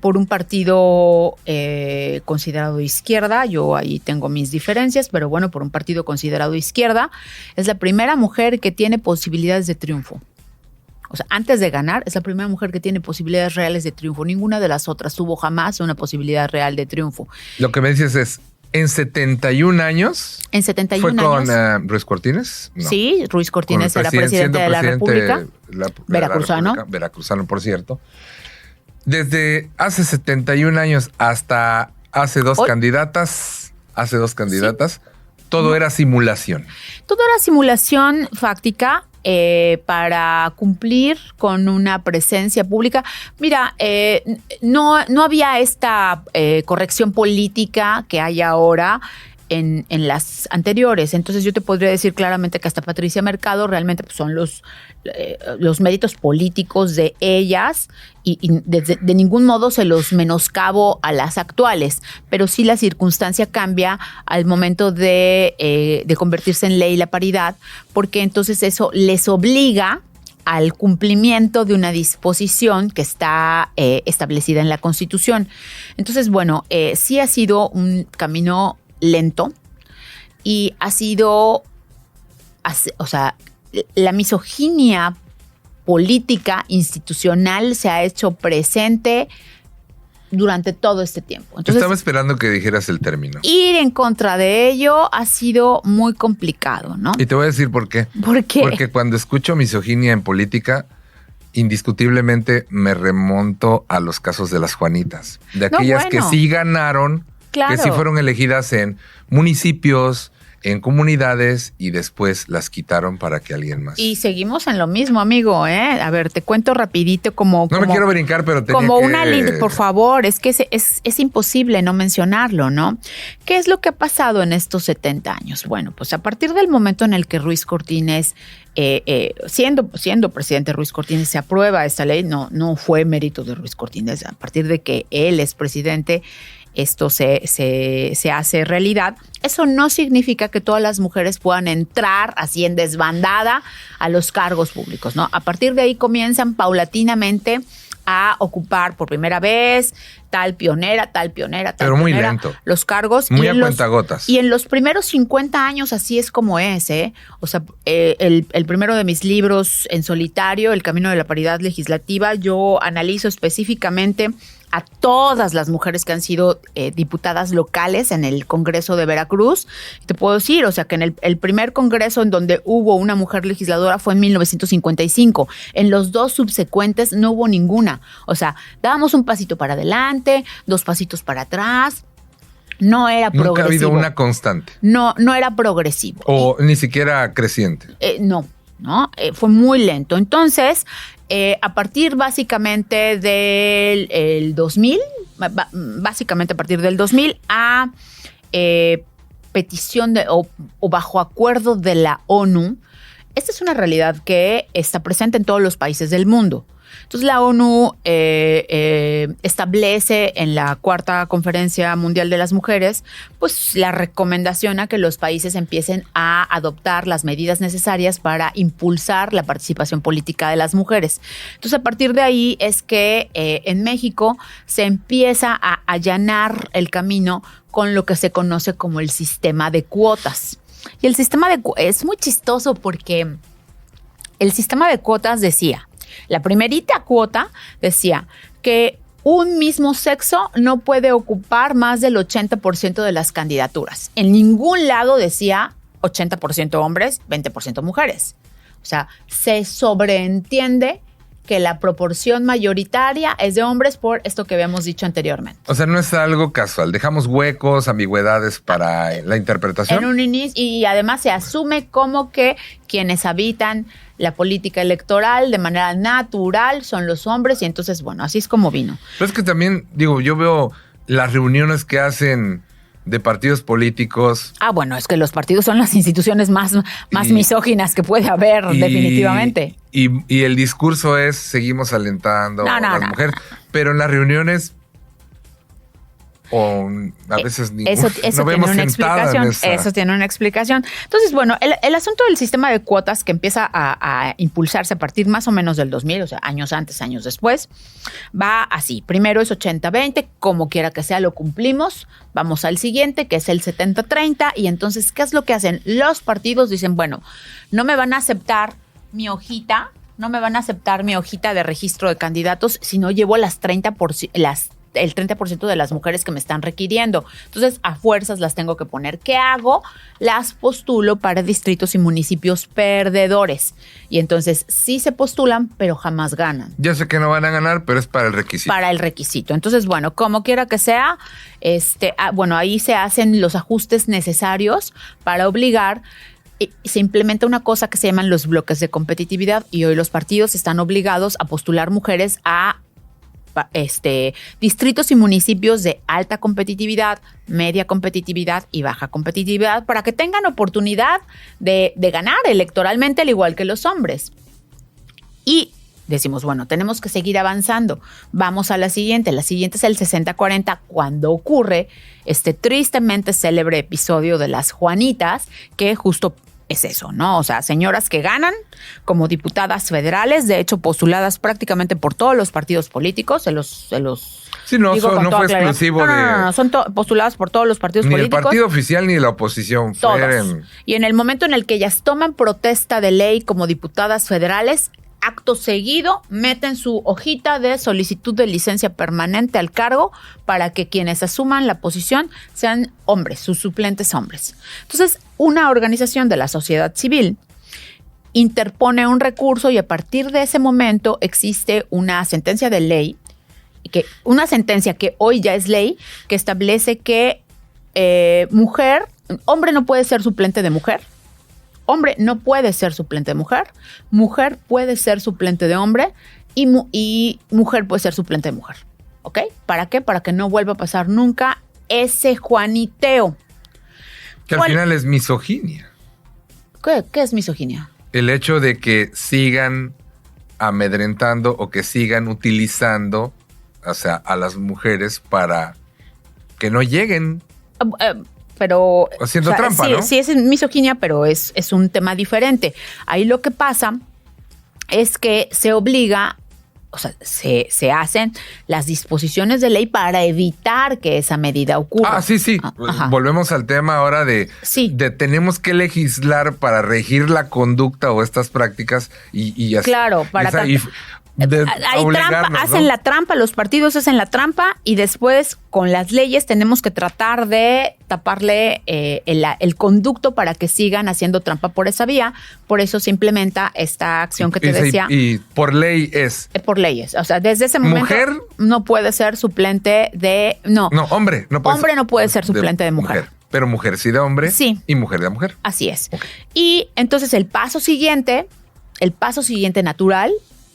por un partido considerado de izquierda. Yo ahí tengo mis diferencias, pero bueno, por un partido considerado de izquierda. Es la primera mujer que tiene posibilidades de triunfo. O sea, antes de ganar, es la primera mujer que tiene posibilidades reales de triunfo. Ninguna de las otras tuvo jamás una posibilidad real de triunfo. Lo que me dices es, en 71 años... En 71 años. ¿Fue con Ruiz Cortines? No. Sí, Ruiz Cortines era presidente de la República. Veracruzano. Veracruzano, por cierto. Desde hace 71 años hasta hace dos candidatas, sí. Todo era simulación. Todo era simulación fáctica. Para cumplir con una presencia pública. Mira, no había esta corrección política que hay ahora en las anteriores. Entonces yo te podría decir claramente que hasta Patricia Mercado realmente pues, son los méritos políticos de ellas y de ningún modo se los menoscabo a las actuales, pero sí la circunstancia cambia al momento de convertirse en ley la paridad, porque entonces eso les obliga al cumplimiento de una disposición que está establecida en la Constitución. Entonces, bueno, sí ha sido un camino lento y ha sido, o sea, la misoginia política, institucional se ha hecho presente durante todo este tiempo. Entonces, estaba esperando que dijeras el término. Ir en contra de ello ha sido muy complicado, ¿no? Y te voy a decir por qué. ¿Por qué? Porque cuando escucho misoginia en política, indiscutiblemente me remonto a los casos de las Juanitas. De aquellas que sí ganaron, claro, que sí fueron elegidas en municipios, en comunidades y después las quitaron para que alguien más. Y seguimos en lo mismo, amigo, ¿eh? A ver, te cuento rapidito como... No me quiero brincar, pero tenía como que... una línea, por favor, es que es imposible no mencionarlo, ¿no? ¿Qué es lo que ha pasado en estos 70 años? Bueno, pues a partir del momento en el que Ruiz Cortines, siendo presidente Ruiz Cortines, se aprueba esta ley, no fue mérito de Ruiz Cortines, a partir de que él es presidente, esto se hace realidad. Eso no significa que todas las mujeres puedan entrar así en desbandada a los cargos públicos, ¿no? A partir de ahí comienzan paulatinamente a ocupar por primera vez tal pionera, Pero muy pionera, lento. los cargos. Muy a cuentagotas. Y en los primeros 50 años así es como es, ¿eh? O sea, el primero de mis libros en solitario, El camino de la paridad legislativa, yo analizo específicamente a todas las mujeres que han sido diputadas locales en el Congreso de Veracruz. Te puedo decir, o sea, que en el primer congreso en donde hubo una mujer legisladora fue en 1955. En los dos subsecuentes no hubo ninguna. O sea, dábamos un pasito para adelante, 2 pasitos para atrás. No era progresivo. Nunca ha habido una constante. No era progresivo. O ni siquiera creciente. No, fue muy lento. Entonces, a partir básicamente del 2000, básicamente a partir del 2000, a petición o bajo acuerdo de la ONU, esta es una realidad que está presente en todos los países del mundo. Entonces la ONU establece en la 4ª Conferencia Mundial de las Mujeres pues la recomendación a que los países empiecen a adoptar las medidas necesarias para impulsar la participación política de las mujeres. Entonces a partir de ahí es que en México se empieza a allanar el camino con lo que se conoce como el sistema de cuotas. Y el sistema es muy chistoso porque el sistema de cuotas decía, la primerita cuota decía que un mismo sexo no puede ocupar más del 80% de las candidaturas. En ningún lado decía 80% hombres, 20% mujeres. O sea, se sobreentiende que la proporción mayoritaria es de hombres por esto que habíamos dicho anteriormente. O sea, no es algo casual. Dejamos huecos, ambigüedades para la interpretación. En un inicio, y además se asume como que quienes habitan la política electoral de manera natural son los hombres y entonces, bueno, así es como vino. Pero es que también, digo, yo veo las reuniones que hacen de partidos políticos. Bueno, es que los partidos son las instituciones más misóginas que puede haber, definitivamente. Y el discurso es, seguimos alentando a las mujeres, pero en las reuniones a veces eso no vemos tiene una explicación. Eso tiene una explicación. Entonces, bueno, el asunto del sistema de cuotas que empieza a impulsarse a partir más o menos del 2000, o sea, años antes, años después, va así. Primero es 80-20, como quiera que sea, lo cumplimos. Vamos al siguiente, que es el 70-30. Y entonces, ¿qué es lo que hacen? Los partidos dicen, bueno, no me van a aceptar mi hojita de registro de candidatos si no llevo el 30% de las mujeres que me están requiriendo. Entonces, a fuerzas las tengo que poner. ¿Qué hago? Las postulo para distritos y municipios perdedores. Y entonces sí se postulan, pero jamás ganan. Ya sé que no van a ganar, pero es para el requisito. Para el requisito. Entonces, bueno, como quiera que sea, ahí se hacen los ajustes necesarios para obligar. Se implementa una cosa que se llaman los bloques de competitividad y hoy los partidos están obligados a postular mujeres a distritos y municipios de alta competitividad, media competitividad y baja competitividad para que tengan oportunidad de ganar electoralmente al igual que los hombres. Y decimos, bueno, tenemos que seguir avanzando. Vamos a la siguiente. La siguiente es el 60-40, cuando ocurre este tristemente célebre episodio de las Juanitas, que justo es eso, ¿no? O sea, señoras que ganan como diputadas federales, de hecho postuladas prácticamente por todos los partidos políticos, se los sí, no fue exclusivo no, son postuladas por todos los partidos políticos. Ni el partido oficial ni la oposición. Todos. Y en el momento en el que ellas toman protesta de ley como diputadas federales, acto seguido meten su hojita de solicitud de licencia permanente al cargo para que quienes asuman la posición sean hombres, sus suplentes hombres. Entonces, una organización de la sociedad civil interpone un recurso y a partir de ese momento existe una sentencia de ley, una sentencia que hoy ya es ley, que establece que hombre no puede ser suplente de mujer. Hombre no puede ser suplente de mujer puede ser suplente de hombre y mujer puede ser suplente de mujer. ¿Ok? ¿Para qué? Para que no vuelva a pasar nunca ese juaniteo. Que al final es misoginia. ¿Qué es misoginia? El hecho de que sigan amedrentando o que sigan utilizando, o sea, a las mujeres para que no lleguen. Pero haciendo trampa, ¿no? Sí, es misoginia, pero es un tema diferente. Ahí lo que pasa es que se obliga, o sea, se hacen las disposiciones de ley para evitar que esa medida ocurra. Sí. Ajá. Volvemos al tema ahora de tenemos que legislar para regir la conducta o estas prácticas y así. Claro, para hay trampa, hacen la trampa, los partidos hacen la trampa y después con las leyes tenemos que tratar de taparle el conducto para que sigan haciendo trampa por esa vía. Por eso se implementa esta acción que te decía. Y por ley es. Por leyes. O sea, desde ese momento mujer no puede ser suplente de. No, hombre. Hombre no puede ser suplente de mujer. Pero mujer sí de hombre. Sí. Y mujer de mujer. Así es. Okay. Y entonces el paso siguiente natural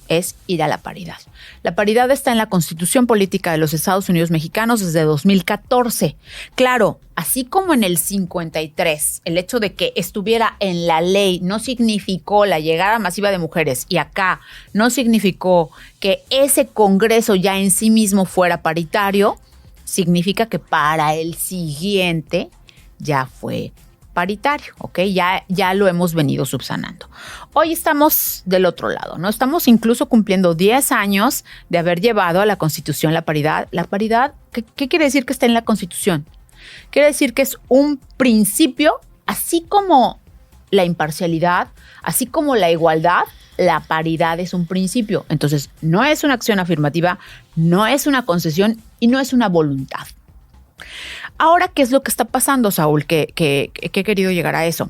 es ir a la paridad. La paridad está en la Constitución Política de los Estados Unidos Mexicanos desde 2014. Claro, así como en el 53, el hecho de que estuviera en la ley no significó la llegada masiva de mujeres y acá no significó que ese Congreso ya en sí mismo fuera paritario, significa que para el siguiente ya fue paritario, ¿ok? Ya lo hemos venido subsanando. Hoy estamos del otro lado, ¿no? Estamos incluso cumpliendo 10 años de haber llevado a la Constitución la paridad. La paridad, ¿qué quiere decir que está en la Constitución? Quiere decir que es un principio, así como la imparcialidad, así como la igualdad, la paridad es un principio. Entonces, no es una acción afirmativa, no es una concesión y no es una voluntad. Ahora, ¿qué es lo que está pasando, Saúl? Que he querido llegar a eso.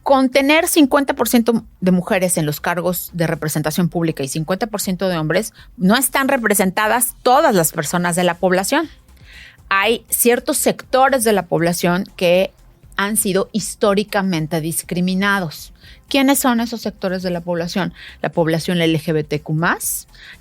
Con tener 50% de mujeres en los cargos de representación pública y 50% de hombres, no están representadas todas las personas de la población. Hay ciertos sectores de la población que han sido históricamente discriminados. ¿Quiénes son esos sectores de la población? La población LGBTQ+,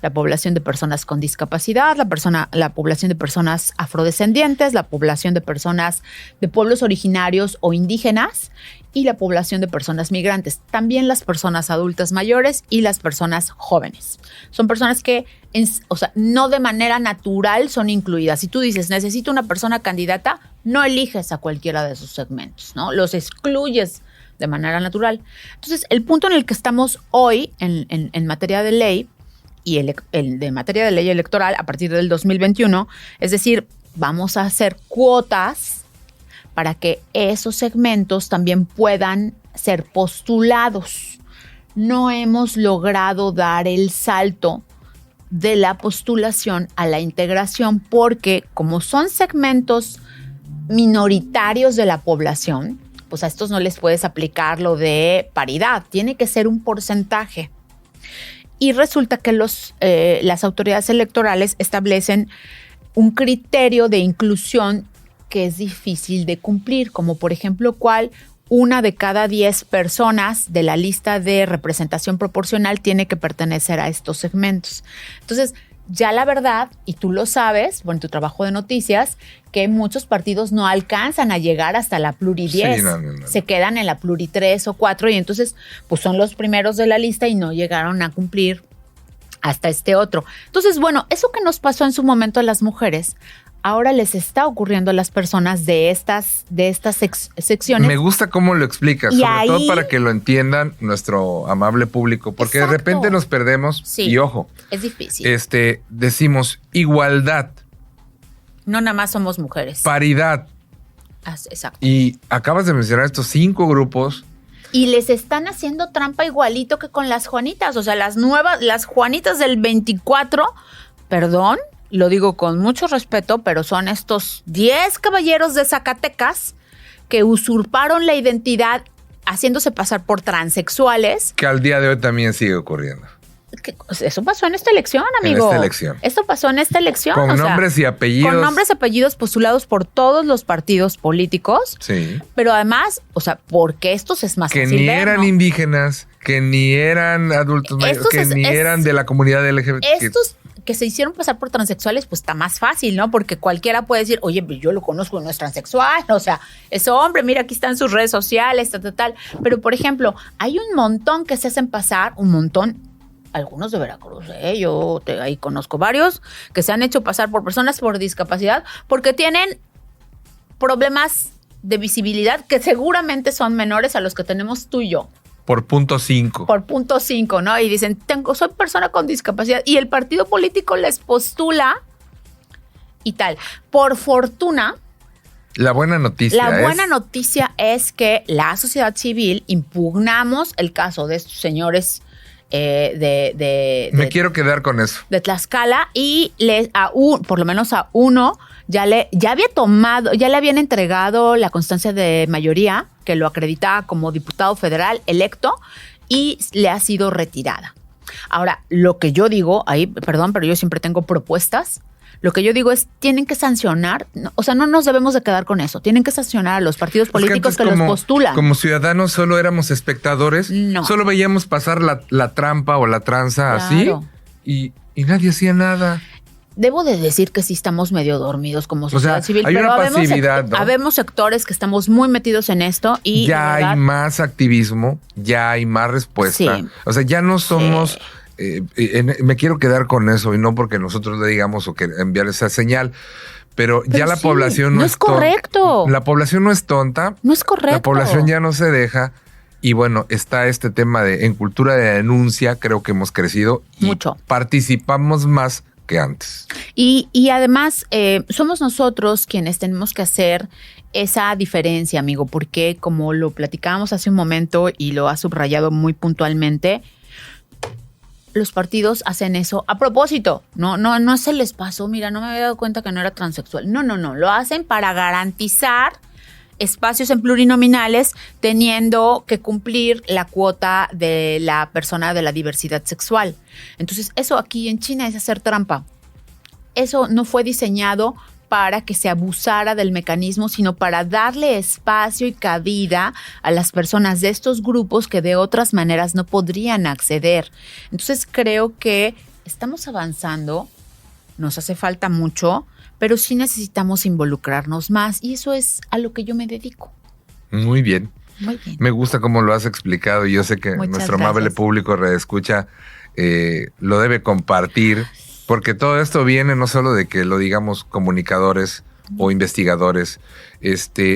la población de personas con discapacidad, la población de personas afrodescendientes, la población de personas de pueblos originarios o indígenas y la población de personas migrantes. También las personas adultas mayores y las personas jóvenes. Son personas que, no de manera natural son incluidas. Si tú dices, necesito una persona candidata, no eliges a cualquiera de esos segmentos, ¿no? Los excluyes de manera natural. Entonces, el punto en el que estamos hoy en materia de ley y de materia de ley electoral a partir del 2021, es decir, vamos a hacer cuotas para que esos segmentos también puedan ser postulados. No hemos logrado dar el salto de la postulación a la integración porque como son segmentos minoritarios de la población, pues a estos no les puedes aplicar lo de paridad, tiene que ser un porcentaje. Y resulta que las autoridades electorales establecen un criterio de inclusión que es difícil de cumplir, como por ejemplo, una de cada 10 personas de la lista de representación proporcional tiene que pertenecer a estos segmentos. Entonces, ya la verdad, y tú lo sabes, en tu trabajo de noticias, que muchos partidos no alcanzan a llegar hasta la pluri 10. Sí, no. Se quedan en la pluri 3 o 4 y entonces pues son los primeros de la lista y no llegaron a cumplir hasta este otro. Entonces, bueno, eso que nos pasó en su momento a las mujeres, ahora les está ocurriendo a las personas de estas secciones. Me gusta cómo lo explicas, sobre todo para que lo entiendan nuestro amable público, porque exacto, de repente nos perdemos y ojo. Es difícil. Decimos igualdad. No nada más somos mujeres. Paridad. Exacto. Y acabas de mencionar estos 5 grupos. Y les están haciendo trampa igualito que con las Juanitas. O sea, las Juanitas del 24, perdón, lo digo con mucho respeto, pero son estos 10 caballeros de Zacatecas que usurparon la identidad haciéndose pasar por transexuales. Que al día de hoy también sigue ocurriendo. Eso pasó en esta elección, amigo. En esta elección. Esto pasó en esta elección. Con nombres y apellidos. Con nombres y apellidos postulados por todos los partidos políticos. Sí. Pero además, porque estos es más que fácil ni ver, eran ¿no? indígenas, que ni eran adultos mayores, que ni eran de la comunidad LGBT. Estos que se hicieron pasar por transexuales, pues está más fácil, ¿no? Porque cualquiera puede decir, oye, yo lo conozco, no es transexual, o sea, es hombre, mira, aquí están sus redes sociales, tal. Pero, por ejemplo, hay un montón que se hacen pasar, un montón, algunos de Veracruz, yo ahí conozco varios que se han hecho pasar por personas por discapacidad porque tienen problemas de visibilidad que seguramente son menores a los que tenemos tú y yo. Por punto 5. Por punto 5, ¿no? Y dicen, soy persona con discapacidad. Y el partido político les postula y tal. Por fortuna, La buena noticia es que la sociedad civil impugnamos el caso de estos señores Me quiero quedar con eso. de Tlaxcala y por lo menos a uno ya le habían entregado la constancia de mayoría que lo acreditaba como diputado federal electo y le ha sido retirada. Ahora, lo que yo digo, perdón, pero yo siempre tengo propuestas. Lo que yo digo es, tienen que sancionar, o sea, no nos debemos de quedar con eso. Tienen que sancionar a los partidos políticos que los postulan. Como ciudadanos solo éramos espectadores, solo veíamos pasar la trampa o la tranza así y nadie hacía nada. Debo de decir que sí estamos medio dormidos como sociedad civil, hay pero una pasividad, ¿no? Habemos sectores que estamos muy metidos en esto y ya hay más activismo, ya hay más respuesta. Sí. O sea, ya no somos... me quiero quedar con eso y no porque nosotros le digamos o que enviar esa señal, pero ya la población no es correcto. La población no es tonta. No es correcto. La población ya no se deja. Y bueno, está este tema en cultura de denuncia, creo que hemos crecido. Y mucho. Participamos más que antes. Y además, somos nosotros quienes tenemos que hacer esa diferencia, amigo, porque como lo platicábamos hace un momento y lo ha subrayado muy puntualmente, los partidos hacen eso a propósito. No se les pasó, mira, no me había dado cuenta que no era transexual. No, lo hacen para garantizar espacios en plurinominales teniendo que cumplir la cuota de la persona de la diversidad sexual. Entonces, eso aquí en China es hacer trampa. Eso no fue diseñado para que se abusara del mecanismo, sino para darle espacio y cabida a las personas de estos grupos que de otras maneras no podrían acceder. Entonces, creo que estamos avanzando, nos hace falta mucho, pero sí necesitamos involucrarnos más y eso es a lo que yo me dedico. Muy bien. Muy bien. Me gusta cómo lo has explicado y yo sé que nuestro amable público redescucha lo debe compartir, porque todo esto viene no solo de que lo digamos comunicadores o investigadores,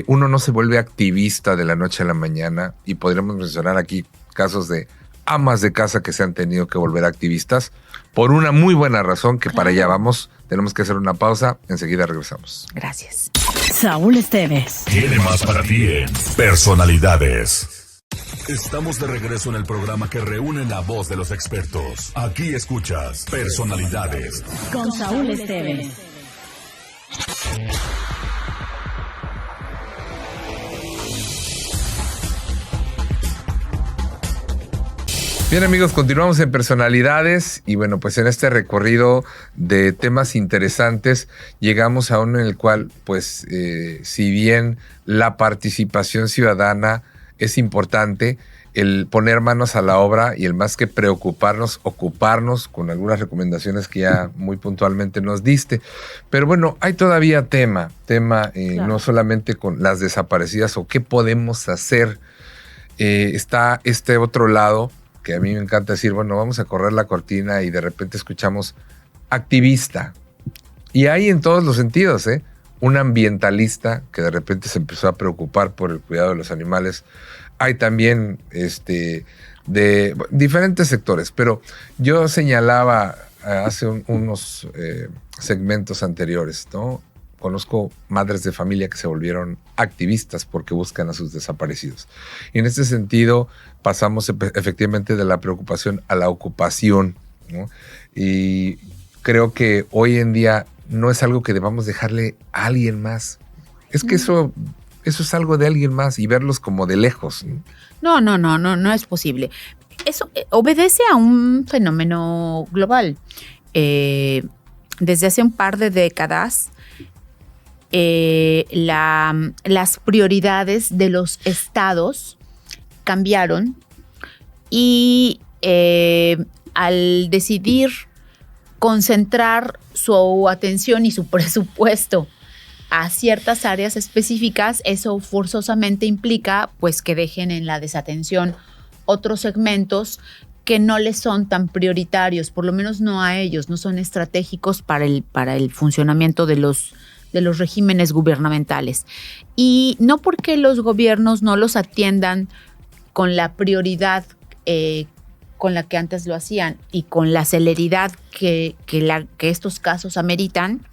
uno no se vuelve activista de la noche a la mañana y podríamos mencionar aquí casos de amas de casa que se han tenido que volver activistas por una muy buena razón que para allá vamos. Tenemos que hacer una pausa. Enseguida regresamos. Gracias. Saúl Esteves. Tiene más para ti en Personalidades. Estamos de regreso en el programa que reúne la voz de los expertos. Aquí escuchas Personalidades. Con Saúl Esteves. Bien, amigos, continuamos en Personalidades y bueno, pues en este recorrido de temas interesantes llegamos a uno en el cual, pues, si bien la participación ciudadana es importante, el poner manos a la obra y el más que preocuparnos, ocuparnos con algunas recomendaciones que ya muy puntualmente nos diste. Pero bueno, hay todavía tema, claro. No solamente con las desaparecidas o qué podemos hacer. Está este otro lado que a mí me encanta decir, bueno, vamos a correr la cortina y de repente escuchamos activista. Y hay en todos los sentidos, un ambientalista que de repente se empezó a preocupar por el cuidado de los animales. Hay también de diferentes sectores, pero yo señalaba hace unos segmentos anteriores, ¿no? Conozco madres de familia que se volvieron activistas porque buscan a sus desaparecidos. Y en este sentido pasamos efectivamente de la preocupación a la ocupación, ¿no? Y creo que hoy en día no es algo que debamos dejarle a alguien más. Es que eso es algo de alguien más y verlos como de lejos. No es posible. Eso obedece a un fenómeno global. Desde hace un par de décadas, las prioridades de los estados cambiaron y al decidir concentrar su atención y su presupuesto a ciertas áreas específicas, eso forzosamente implica pues que dejen en la desatención otros segmentos que no les son tan prioritarios, por lo menos no a ellos, no son estratégicos para el funcionamiento de los regímenes gubernamentales. Y no porque los gobiernos no los atiendan con la prioridad con la que antes lo hacían y con la celeridad que estos casos ameritan,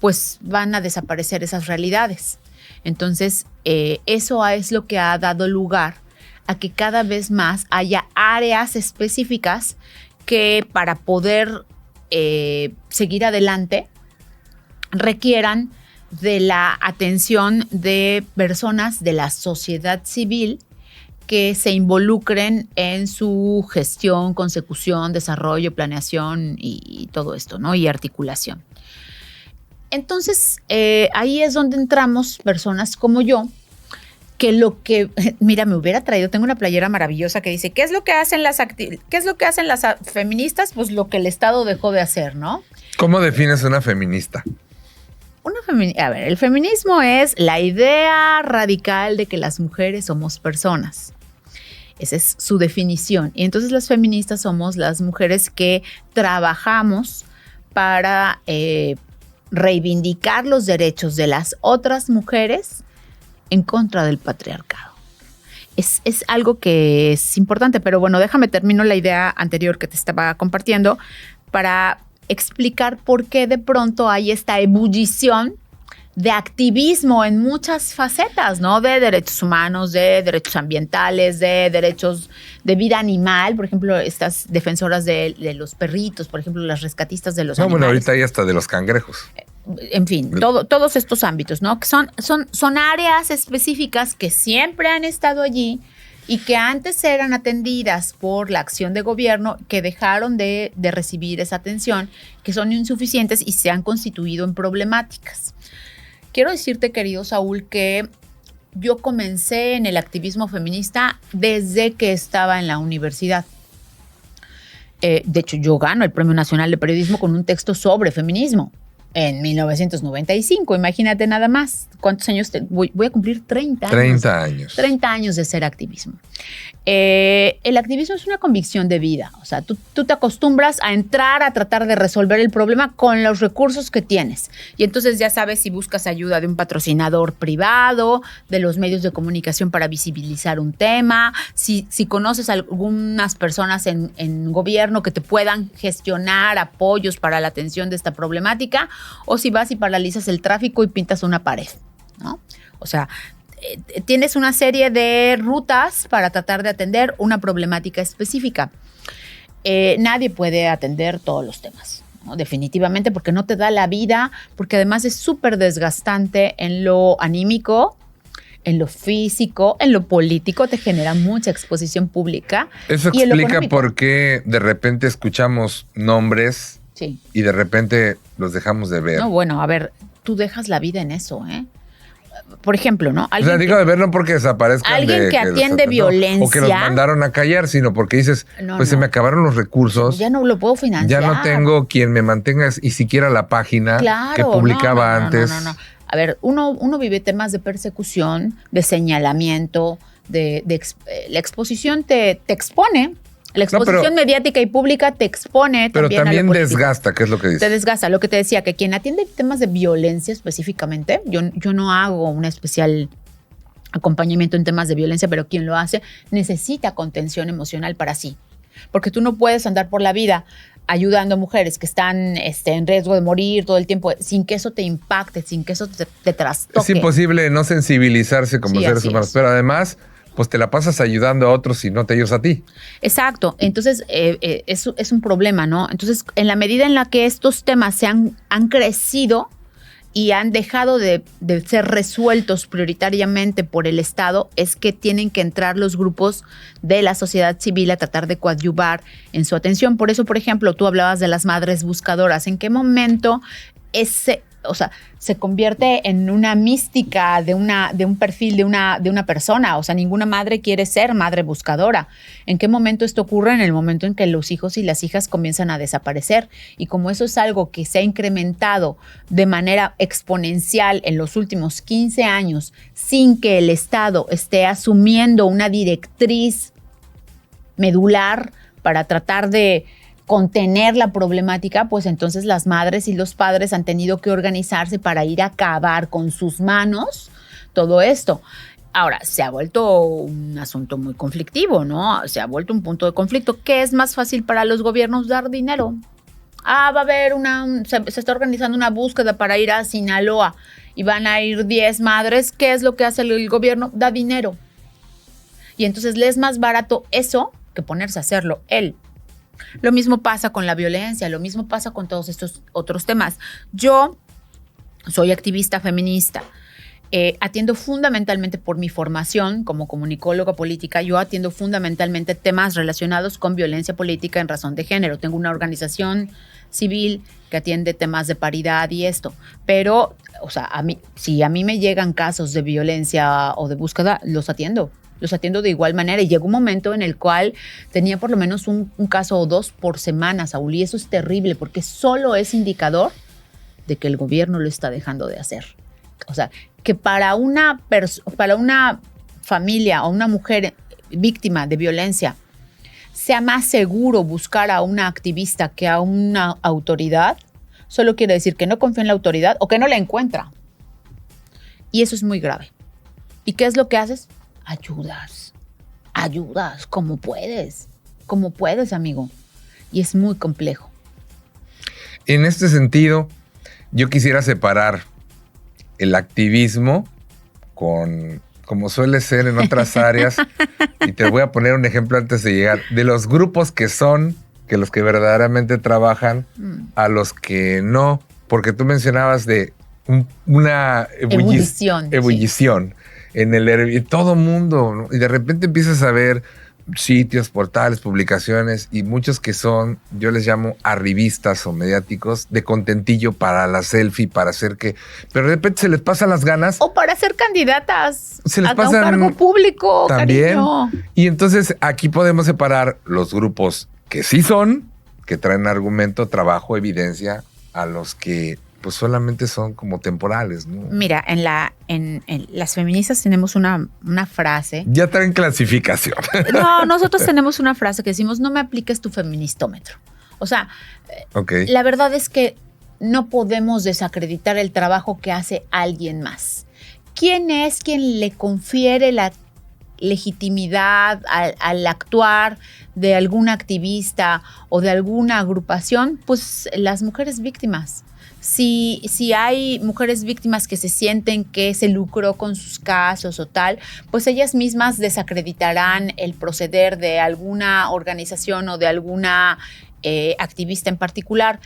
pues van a desaparecer esas realidades. Entonces, eso es lo que ha dado lugar a que cada vez más haya áreas específicas que para poder seguir adelante requieran de la atención de personas de la sociedad civil que se involucren en su gestión, consecución, desarrollo, planeación y todo esto, ¿no? Y articulación. Entonces, ahí es donde entramos personas como yo, mira, me hubiera traído, tengo una playera maravillosa que dice, ¿qué es lo que hacen las feministas? Pues lo que el Estado dejó de hacer, ¿no? ¿Cómo defines una feminista? A ver, el feminismo es la idea radical de que las mujeres somos personas. Esa es su definición. Y entonces las feministas somos las mujeres que trabajamos para reivindicar los derechos de las otras mujeres en contra del patriarcado. Es algo que es importante, pero bueno, déjame termino la idea anterior que te estaba compartiendo para explicar por qué de pronto hay esta ebullición de activismo en muchas facetas, ¿no? De derechos humanos, de derechos ambientales, de derechos de vida animal, por ejemplo, estas defensoras de los perritos, por ejemplo, las rescatistas de los animales. Bueno, ahorita hay hasta de los cangrejos. En fin, todos estos ámbitos, ¿no? Que son áreas específicas que siempre han estado allí y que antes eran atendidas por la acción de gobierno, que dejaron de recibir esa atención, que son insuficientes y se han constituido en problemáticas. Quiero decirte, querido Saúl, que yo comencé en el activismo feminista desde que estaba en la universidad. De hecho, yo gano el Premio Nacional de Periodismo con un texto sobre feminismo en 1995. Imagínate nada más. ¿Cuántos años? Voy a cumplir 30 años. 30 años. 30 años de ser activismo. El activismo es una convicción de vida. O sea, tú te acostumbras a entrar a tratar de resolver el problema con los recursos que tienes. Y entonces ya sabes si buscas ayuda de un patrocinador privado, de los medios de comunicación para visibilizar un tema, si conoces a algunas personas en gobierno que te puedan gestionar apoyos para la atención de esta problemática, o si vas y paralizas el tráfico y pintas una pared, ¿no? O sea, tienes una serie de rutas para tratar de atender una problemática específica. Nadie puede atender todos los temas, ¿no? Definitivamente, porque no te da la vida, porque además es súper desgastante en lo anímico, en lo físico, en lo político, te genera mucha exposición pública. Eso explica por qué de repente escuchamos nombres, sí, y de repente los dejamos de ver. No, bueno, a ver, tú dejas la vida en eso, ¿eh? Por ejemplo, ¿no? O sea, digo de ver no porque desaparezcan. Alguien que atiende violencia. O que los mandaron a callar, sino porque dices, se me acabaron los recursos. Ya no lo puedo financiar. Ya no tengo quien me mantenga y siquiera la página que publicaba antes. No. A ver, uno vive temas de persecución, de señalamiento, la exposición te expone. La exposición mediática y pública te expone. Pero también desgasta, ¿qué es lo que dices? Te desgasta. Lo que te decía, que quien atiende temas de violencia específicamente, yo no hago un especial acompañamiento en temas de violencia, pero quien lo hace necesita contención emocional para sí. Porque tú no puedes andar por la vida ayudando a mujeres que están en riesgo de morir todo el tiempo sin que eso te impacte, sin que eso te trastoque. Es imposible no sensibilizarse como seres humanos, pero además pues te la pasas ayudando a otros y no te ayudas a ti. Exacto. Entonces, es un problema, ¿no? Entonces, en la medida en la que estos temas han crecido y han dejado de ser resueltos prioritariamente por el Estado, es que tienen que entrar los grupos de la sociedad civil a tratar de coadyuvar en su atención. Por eso, por ejemplo, tú hablabas de las madres buscadoras. ¿En qué momento se convierte en una mística de un perfil de una persona? O sea, ninguna madre quiere ser madre buscadora. ¿En qué momento esto ocurre? En el momento en que los hijos y las hijas comienzan a desaparecer. Y como eso es algo que se ha incrementado de manera exponencial en los últimos 15 años, sin que el Estado esté asumiendo una directriz medular para tratar de contener la problemática, pues entonces las madres y los padres han tenido que organizarse para ir a acabar con sus manos todo esto. Ahora, se ha vuelto un asunto muy conflictivo, ¿no? Se ha vuelto un punto de conflicto. ¿Qué es más fácil para los gobiernos? Dar dinero. Va a haber se está organizando una búsqueda para ir a Sinaloa y van a ir 10 madres. ¿Qué es lo que hace el gobierno? Da dinero. Y entonces le es más barato eso que ponerse a hacerlo él. Lo mismo pasa con la violencia, lo mismo pasa con todos estos otros temas. Yo soy activista feminista. Atiendo fundamentalmente por mi formación como comunicóloga política, yo atiendo fundamentalmente temas relacionados con violencia política en razón de género. Tengo una organización civil que atiende temas de paridad y esto. Pero, o sea, si a mí me llegan casos de violencia o de búsqueda, los atiendo de igual manera. Y llegó un momento en el cual tenía por lo menos un caso o 2 por semana, Saúl, y eso es terrible porque solo es indicador de que el gobierno lo está dejando de hacer. O sea, que para una familia o una mujer víctima de violencia sea más seguro buscar a una activista que a una autoridad, solo quiere decir que no confía en la autoridad o que no la encuentra. Y eso es muy grave. ¿Y qué es lo que haces? Ayudas, como puedes, amigo. Y es muy complejo. En este sentido, yo quisiera separar el activismo como suele ser en otras áreas, y te voy a poner un ejemplo antes de llegar, de los grupos que los que verdaderamente trabajan a los que no, porque tú mencionabas de una ebullición en todo mundo, ¿no? Y de repente empiezas a ver sitios, portales, publicaciones y muchos que son, yo les llamo arribistas o mediáticos de contentillo para la selfie, para hacer que, pero de repente se les pasan las ganas. O para ser candidatas se les a pasan un cargo público, también. Cariño. Y entonces aquí podemos separar los grupos que sí son, que traen argumento, trabajo, evidencia, a los que pues solamente son como temporales, ¿no? Mira, en las feministas tenemos una frase. Ya traen clasificación. No, nosotros tenemos una frase que decimos, no me apliques tu feministómetro. O sea, La verdad es que no podemos desacreditar el trabajo que hace alguien más. ¿Quién es quien le confiere la legitimidad al actuar de algún activista o de alguna agrupación? Pues las mujeres víctimas. Si hay mujeres víctimas que se sienten que se lucró con sus casos o tal, pues ellas mismas desacreditarán el proceder de alguna organización o de alguna activista en particular.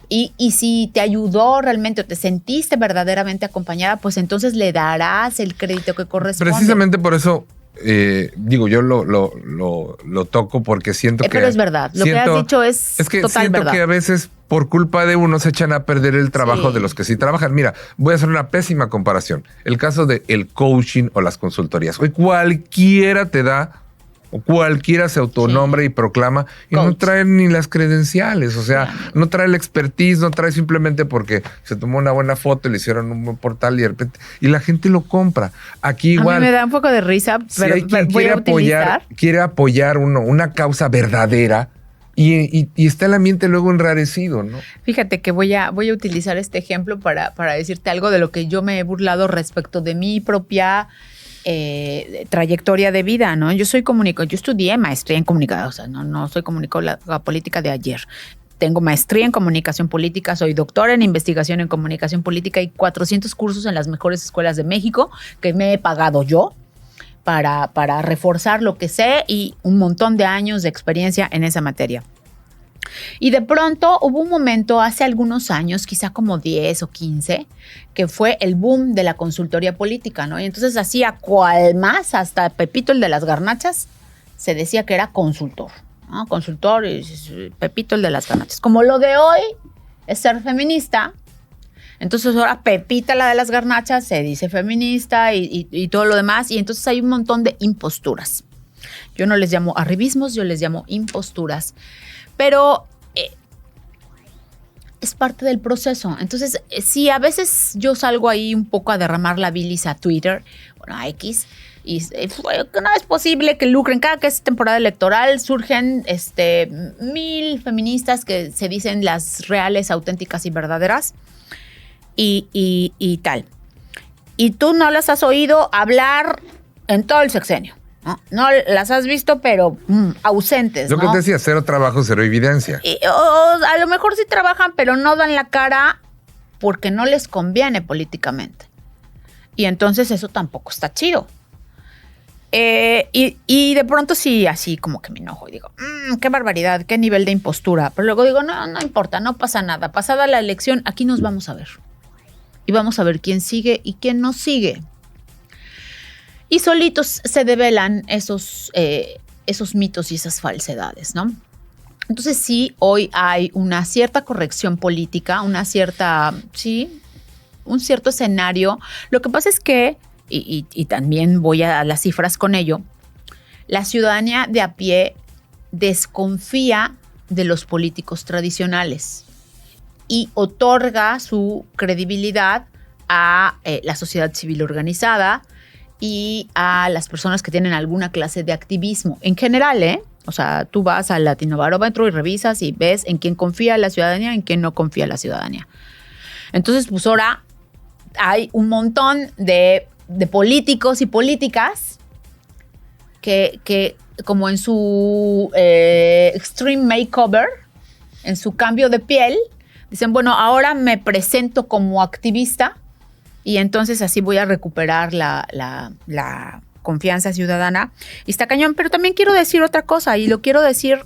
Y si te ayudó realmente o te sentiste verdaderamente acompañada, pues entonces le darás el crédito que corresponde. Precisamente por eso, yo lo toco porque siento que... Pero es verdad, lo que has dicho es que total siento verdad. Que a veces por culpa de uno se echan a perder el trabajo de los que sí trabajan. Mira, voy a hacer una pésima comparación. El caso del coaching o las consultorías. Hoy cualquiera te da, o cualquiera se autonombra y proclama y no trae ni las credenciales. O sea, no trae el expertise, no trae simplemente porque se tomó una buena foto, le hicieron un buen portal y de repente... Y la gente lo compra. Aquí igual... A mí me da un poco de risa, pero si hay quien quiere apoyar una causa verdadera, y está el ambiente luego enrarecido, ¿no? Fíjate que voy a utilizar este ejemplo para decirte algo de lo que yo me he burlado respecto de mi propia trayectoria de vida, ¿no? Yo estudié maestría en comunicación, o sea, no soy comunicóloga política de ayer. Tengo maestría en comunicación política, soy doctora en investigación en comunicación política y 400 cursos en las mejores escuelas de México que me he pagado yo para reforzar lo que sé y un montón de años de experiencia en esa materia. Y de pronto hubo un momento hace algunos años, quizá como 10 o 15, que fue el boom de la consultoría política, ¿no? Y entonces hacía cual más, hasta Pepito el de las garnachas, se decía que era consultor, ¿no? Consultor y Pepito el de las garnachas. Como lo de hoy es ser feminista, entonces ahora Pepita la de las garnachas se dice feminista y todo lo demás, y entonces hay un montón de imposturas. Yo no les llamo arribismos, yo les llamo imposturas. Pero es parte del proceso. Entonces, si a veces yo salgo ahí un poco a derramar la bilis a Twitter, a X, y no es posible que lucren. Cada que es temporada electoral surgen 1000 feministas que se dicen las reales, auténticas y verdaderas y tal. Y tú no las has oído hablar en todo el sexenio. No las has visto, pero ausentes. Lo que ¿no? te decía, cero trabajo, cero evidencia. O a lo mejor sí trabajan, pero no dan la cara porque no les conviene políticamente. Y entonces eso tampoco está chido. Y de pronto sí, así como que me enojo y digo, qué barbaridad, qué nivel de impostura. Pero luego digo, no importa, no pasa nada. Pasada la elección, aquí nos vamos a ver. Y vamos a ver quién sigue y quién no sigue. Y solitos se develan esos mitos y esas falsedades, ¿no? Entonces sí, hoy hay una cierta corrección política, un cierto escenario. Lo que pasa es que, y también voy a las cifras con ello, la ciudadanía de a pie desconfía de los políticos tradicionales y otorga su credibilidad a la sociedad civil organizada y a las personas que tienen alguna clase de activismo. En general, O sea, tú vas al Latinobarómetro y revisas y ves en quién confía la ciudadanía y en quién no confía la ciudadanía. Entonces, pues ahora hay un montón de políticos y políticas que como en su extreme makeover, en su cambio de piel, dicen, bueno, ahora me presento como activista y entonces así voy a recuperar la confianza ciudadana. Y está cañón, pero también quiero decir otra cosa y lo quiero decir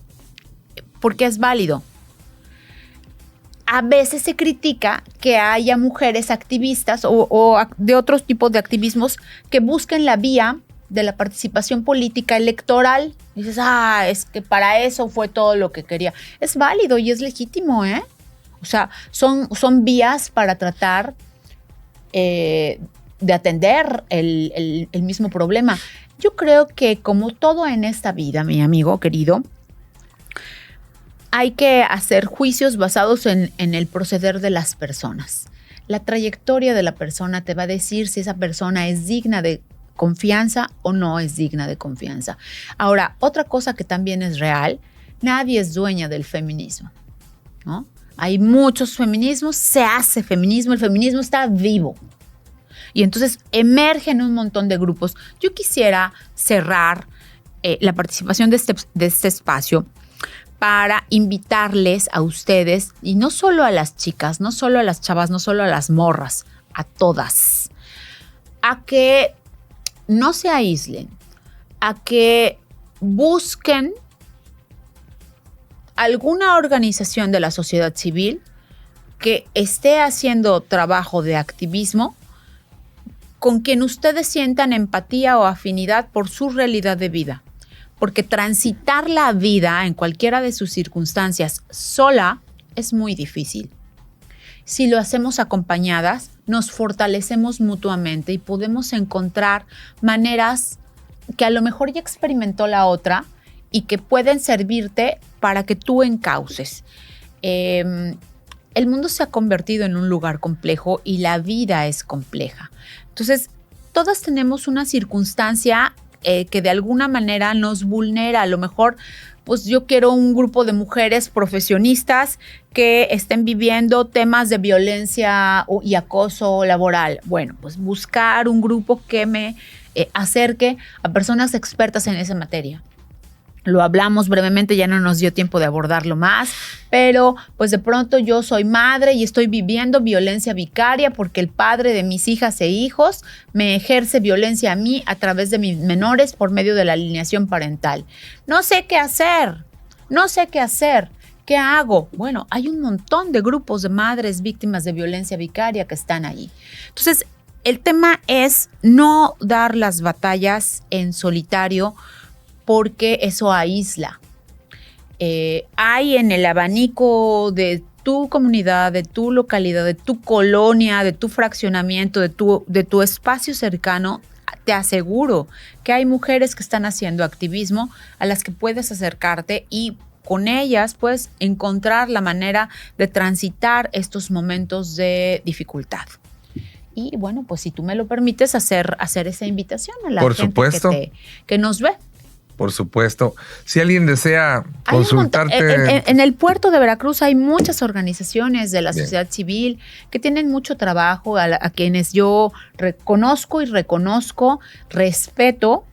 porque es válido. A veces se critica que haya mujeres activistas o de otros tipos de activismos que busquen la vía de la participación política electoral. Dices, es que para eso fue todo lo que quería. Es válido y es legítimo, ¿eh? O sea, son vías para tratar de atender el mismo problema. Yo creo que como todo en esta vida, mi amigo querido, hay que hacer juicios basados en el proceder de las personas. La trayectoria de la persona te va a decir si esa persona es digna de confianza o no es digna de confianza. Ahora, otra cosa que también es real, nadie es dueña del feminismo, ¿no? Hay muchos feminismos, se hace feminismo, el feminismo está vivo. Y entonces emergen un montón de grupos. Yo quisiera cerrar la participación de este espacio para invitarles a ustedes, y no solo a las chicas, no solo a las chavas, no solo a las morras, a todas, a que no se aíslen, a que busquen alguna organización de la sociedad civil que esté haciendo trabajo de activismo con quien ustedes sientan empatía o afinidad por su realidad de vida. Porque transitar la vida en cualquiera de sus circunstancias sola es muy difícil. Si lo hacemos acompañadas, nos fortalecemos mutuamente y podemos encontrar maneras que a lo mejor ya experimentó la otra y que pueden servirte para que tú encauces. El mundo se ha convertido en un lugar complejo y la vida es compleja. Entonces, todas tenemos una circunstancia que de alguna manera nos vulnera. A lo mejor, pues yo quiero un grupo de mujeres profesionistas que estén viviendo temas de violencia y acoso laboral. Bueno, pues buscar un grupo que me acerque a personas expertas en esa materia. Lo hablamos brevemente, ya no nos dio tiempo de abordarlo más, pero pues de pronto yo soy madre y estoy viviendo violencia vicaria porque el padre de mis hijas e hijos me ejerce violencia a mí a través de mis menores por medio de la alineación parental. No sé qué hacer. ¿Qué hago? Bueno, hay un montón de grupos de madres víctimas de violencia vicaria que están ahí. Entonces, el tema es no dar las batallas en solitario, porque eso aísla. Hay en el abanico de tu comunidad, de tu localidad, de tu colonia, de tu fraccionamiento, de tu espacio cercano, te aseguro que hay mujeres que están haciendo activismo a las que puedes acercarte y con ellas puedes encontrar la manera de transitar estos momentos de dificultad. Y bueno, pues si tú me lo permites, hacer esa invitación a la Por gente supuesto. que nos ve. Por supuesto. Si alguien desea Hay un consultarte... En el puerto de Veracruz hay muchas organizaciones de la Bien. sociedad civil que tienen mucho trabajo, a quienes yo reconozco y reconozco, respeto,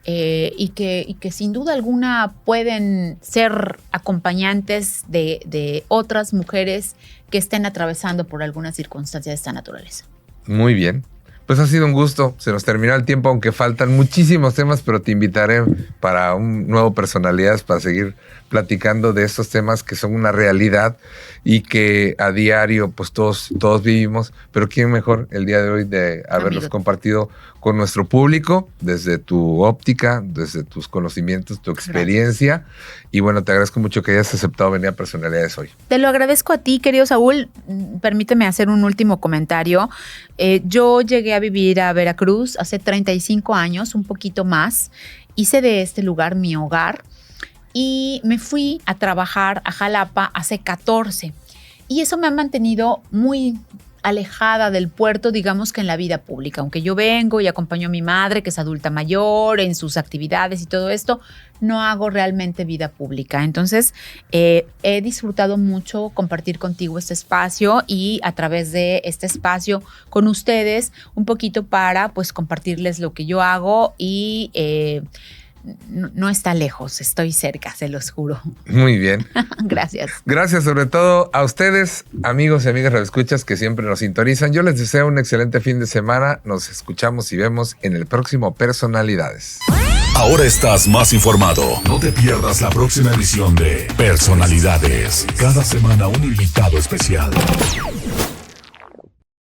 y que sin duda alguna pueden ser acompañantes de otras mujeres que estén atravesando por alguna circunstancia de esta naturaleza. Muy bien. Pues ha sido un gusto. Se nos terminó el tiempo, aunque faltan muchísimos temas, pero te invitaré para un nuevo Personalidades para seguir platicando de estos temas que son una realidad y que a diario pues todos vivimos. Pero quién mejor el día de hoy de haberlos Amigo. compartido con nuestro público, desde tu óptica, desde tus conocimientos, tu experiencia. Y bueno, te agradezco mucho que hayas aceptado venir a Personalidades hoy. Te lo agradezco a ti, querido Saúl. Permíteme hacer un último comentario. Yo llegué a vivir a Veracruz hace 35 años, un poquito más. Hice de este lugar mi hogar y me fui a trabajar a Jalapa hace 14. Y eso me ha mantenido muy alejada del puerto, digamos que en la vida pública. Aunque yo vengo y acompaño a mi madre, que es adulta mayor, en sus actividades y todo esto, no hago realmente vida pública. Entonces, he disfrutado mucho compartir contigo este espacio y a través de este espacio con ustedes un poquito para pues compartirles lo que yo hago y no está lejos, estoy cerca, se los juro. Muy bien. Gracias. Gracias sobre todo a ustedes, amigos y amigas radioescuchas que siempre nos sintonizan. Yo les deseo un excelente fin de semana. Nos escuchamos y vemos en el próximo Personalidades. Ahora estás más informado. No te pierdas la próxima edición de Personalidades. Cada semana un invitado especial.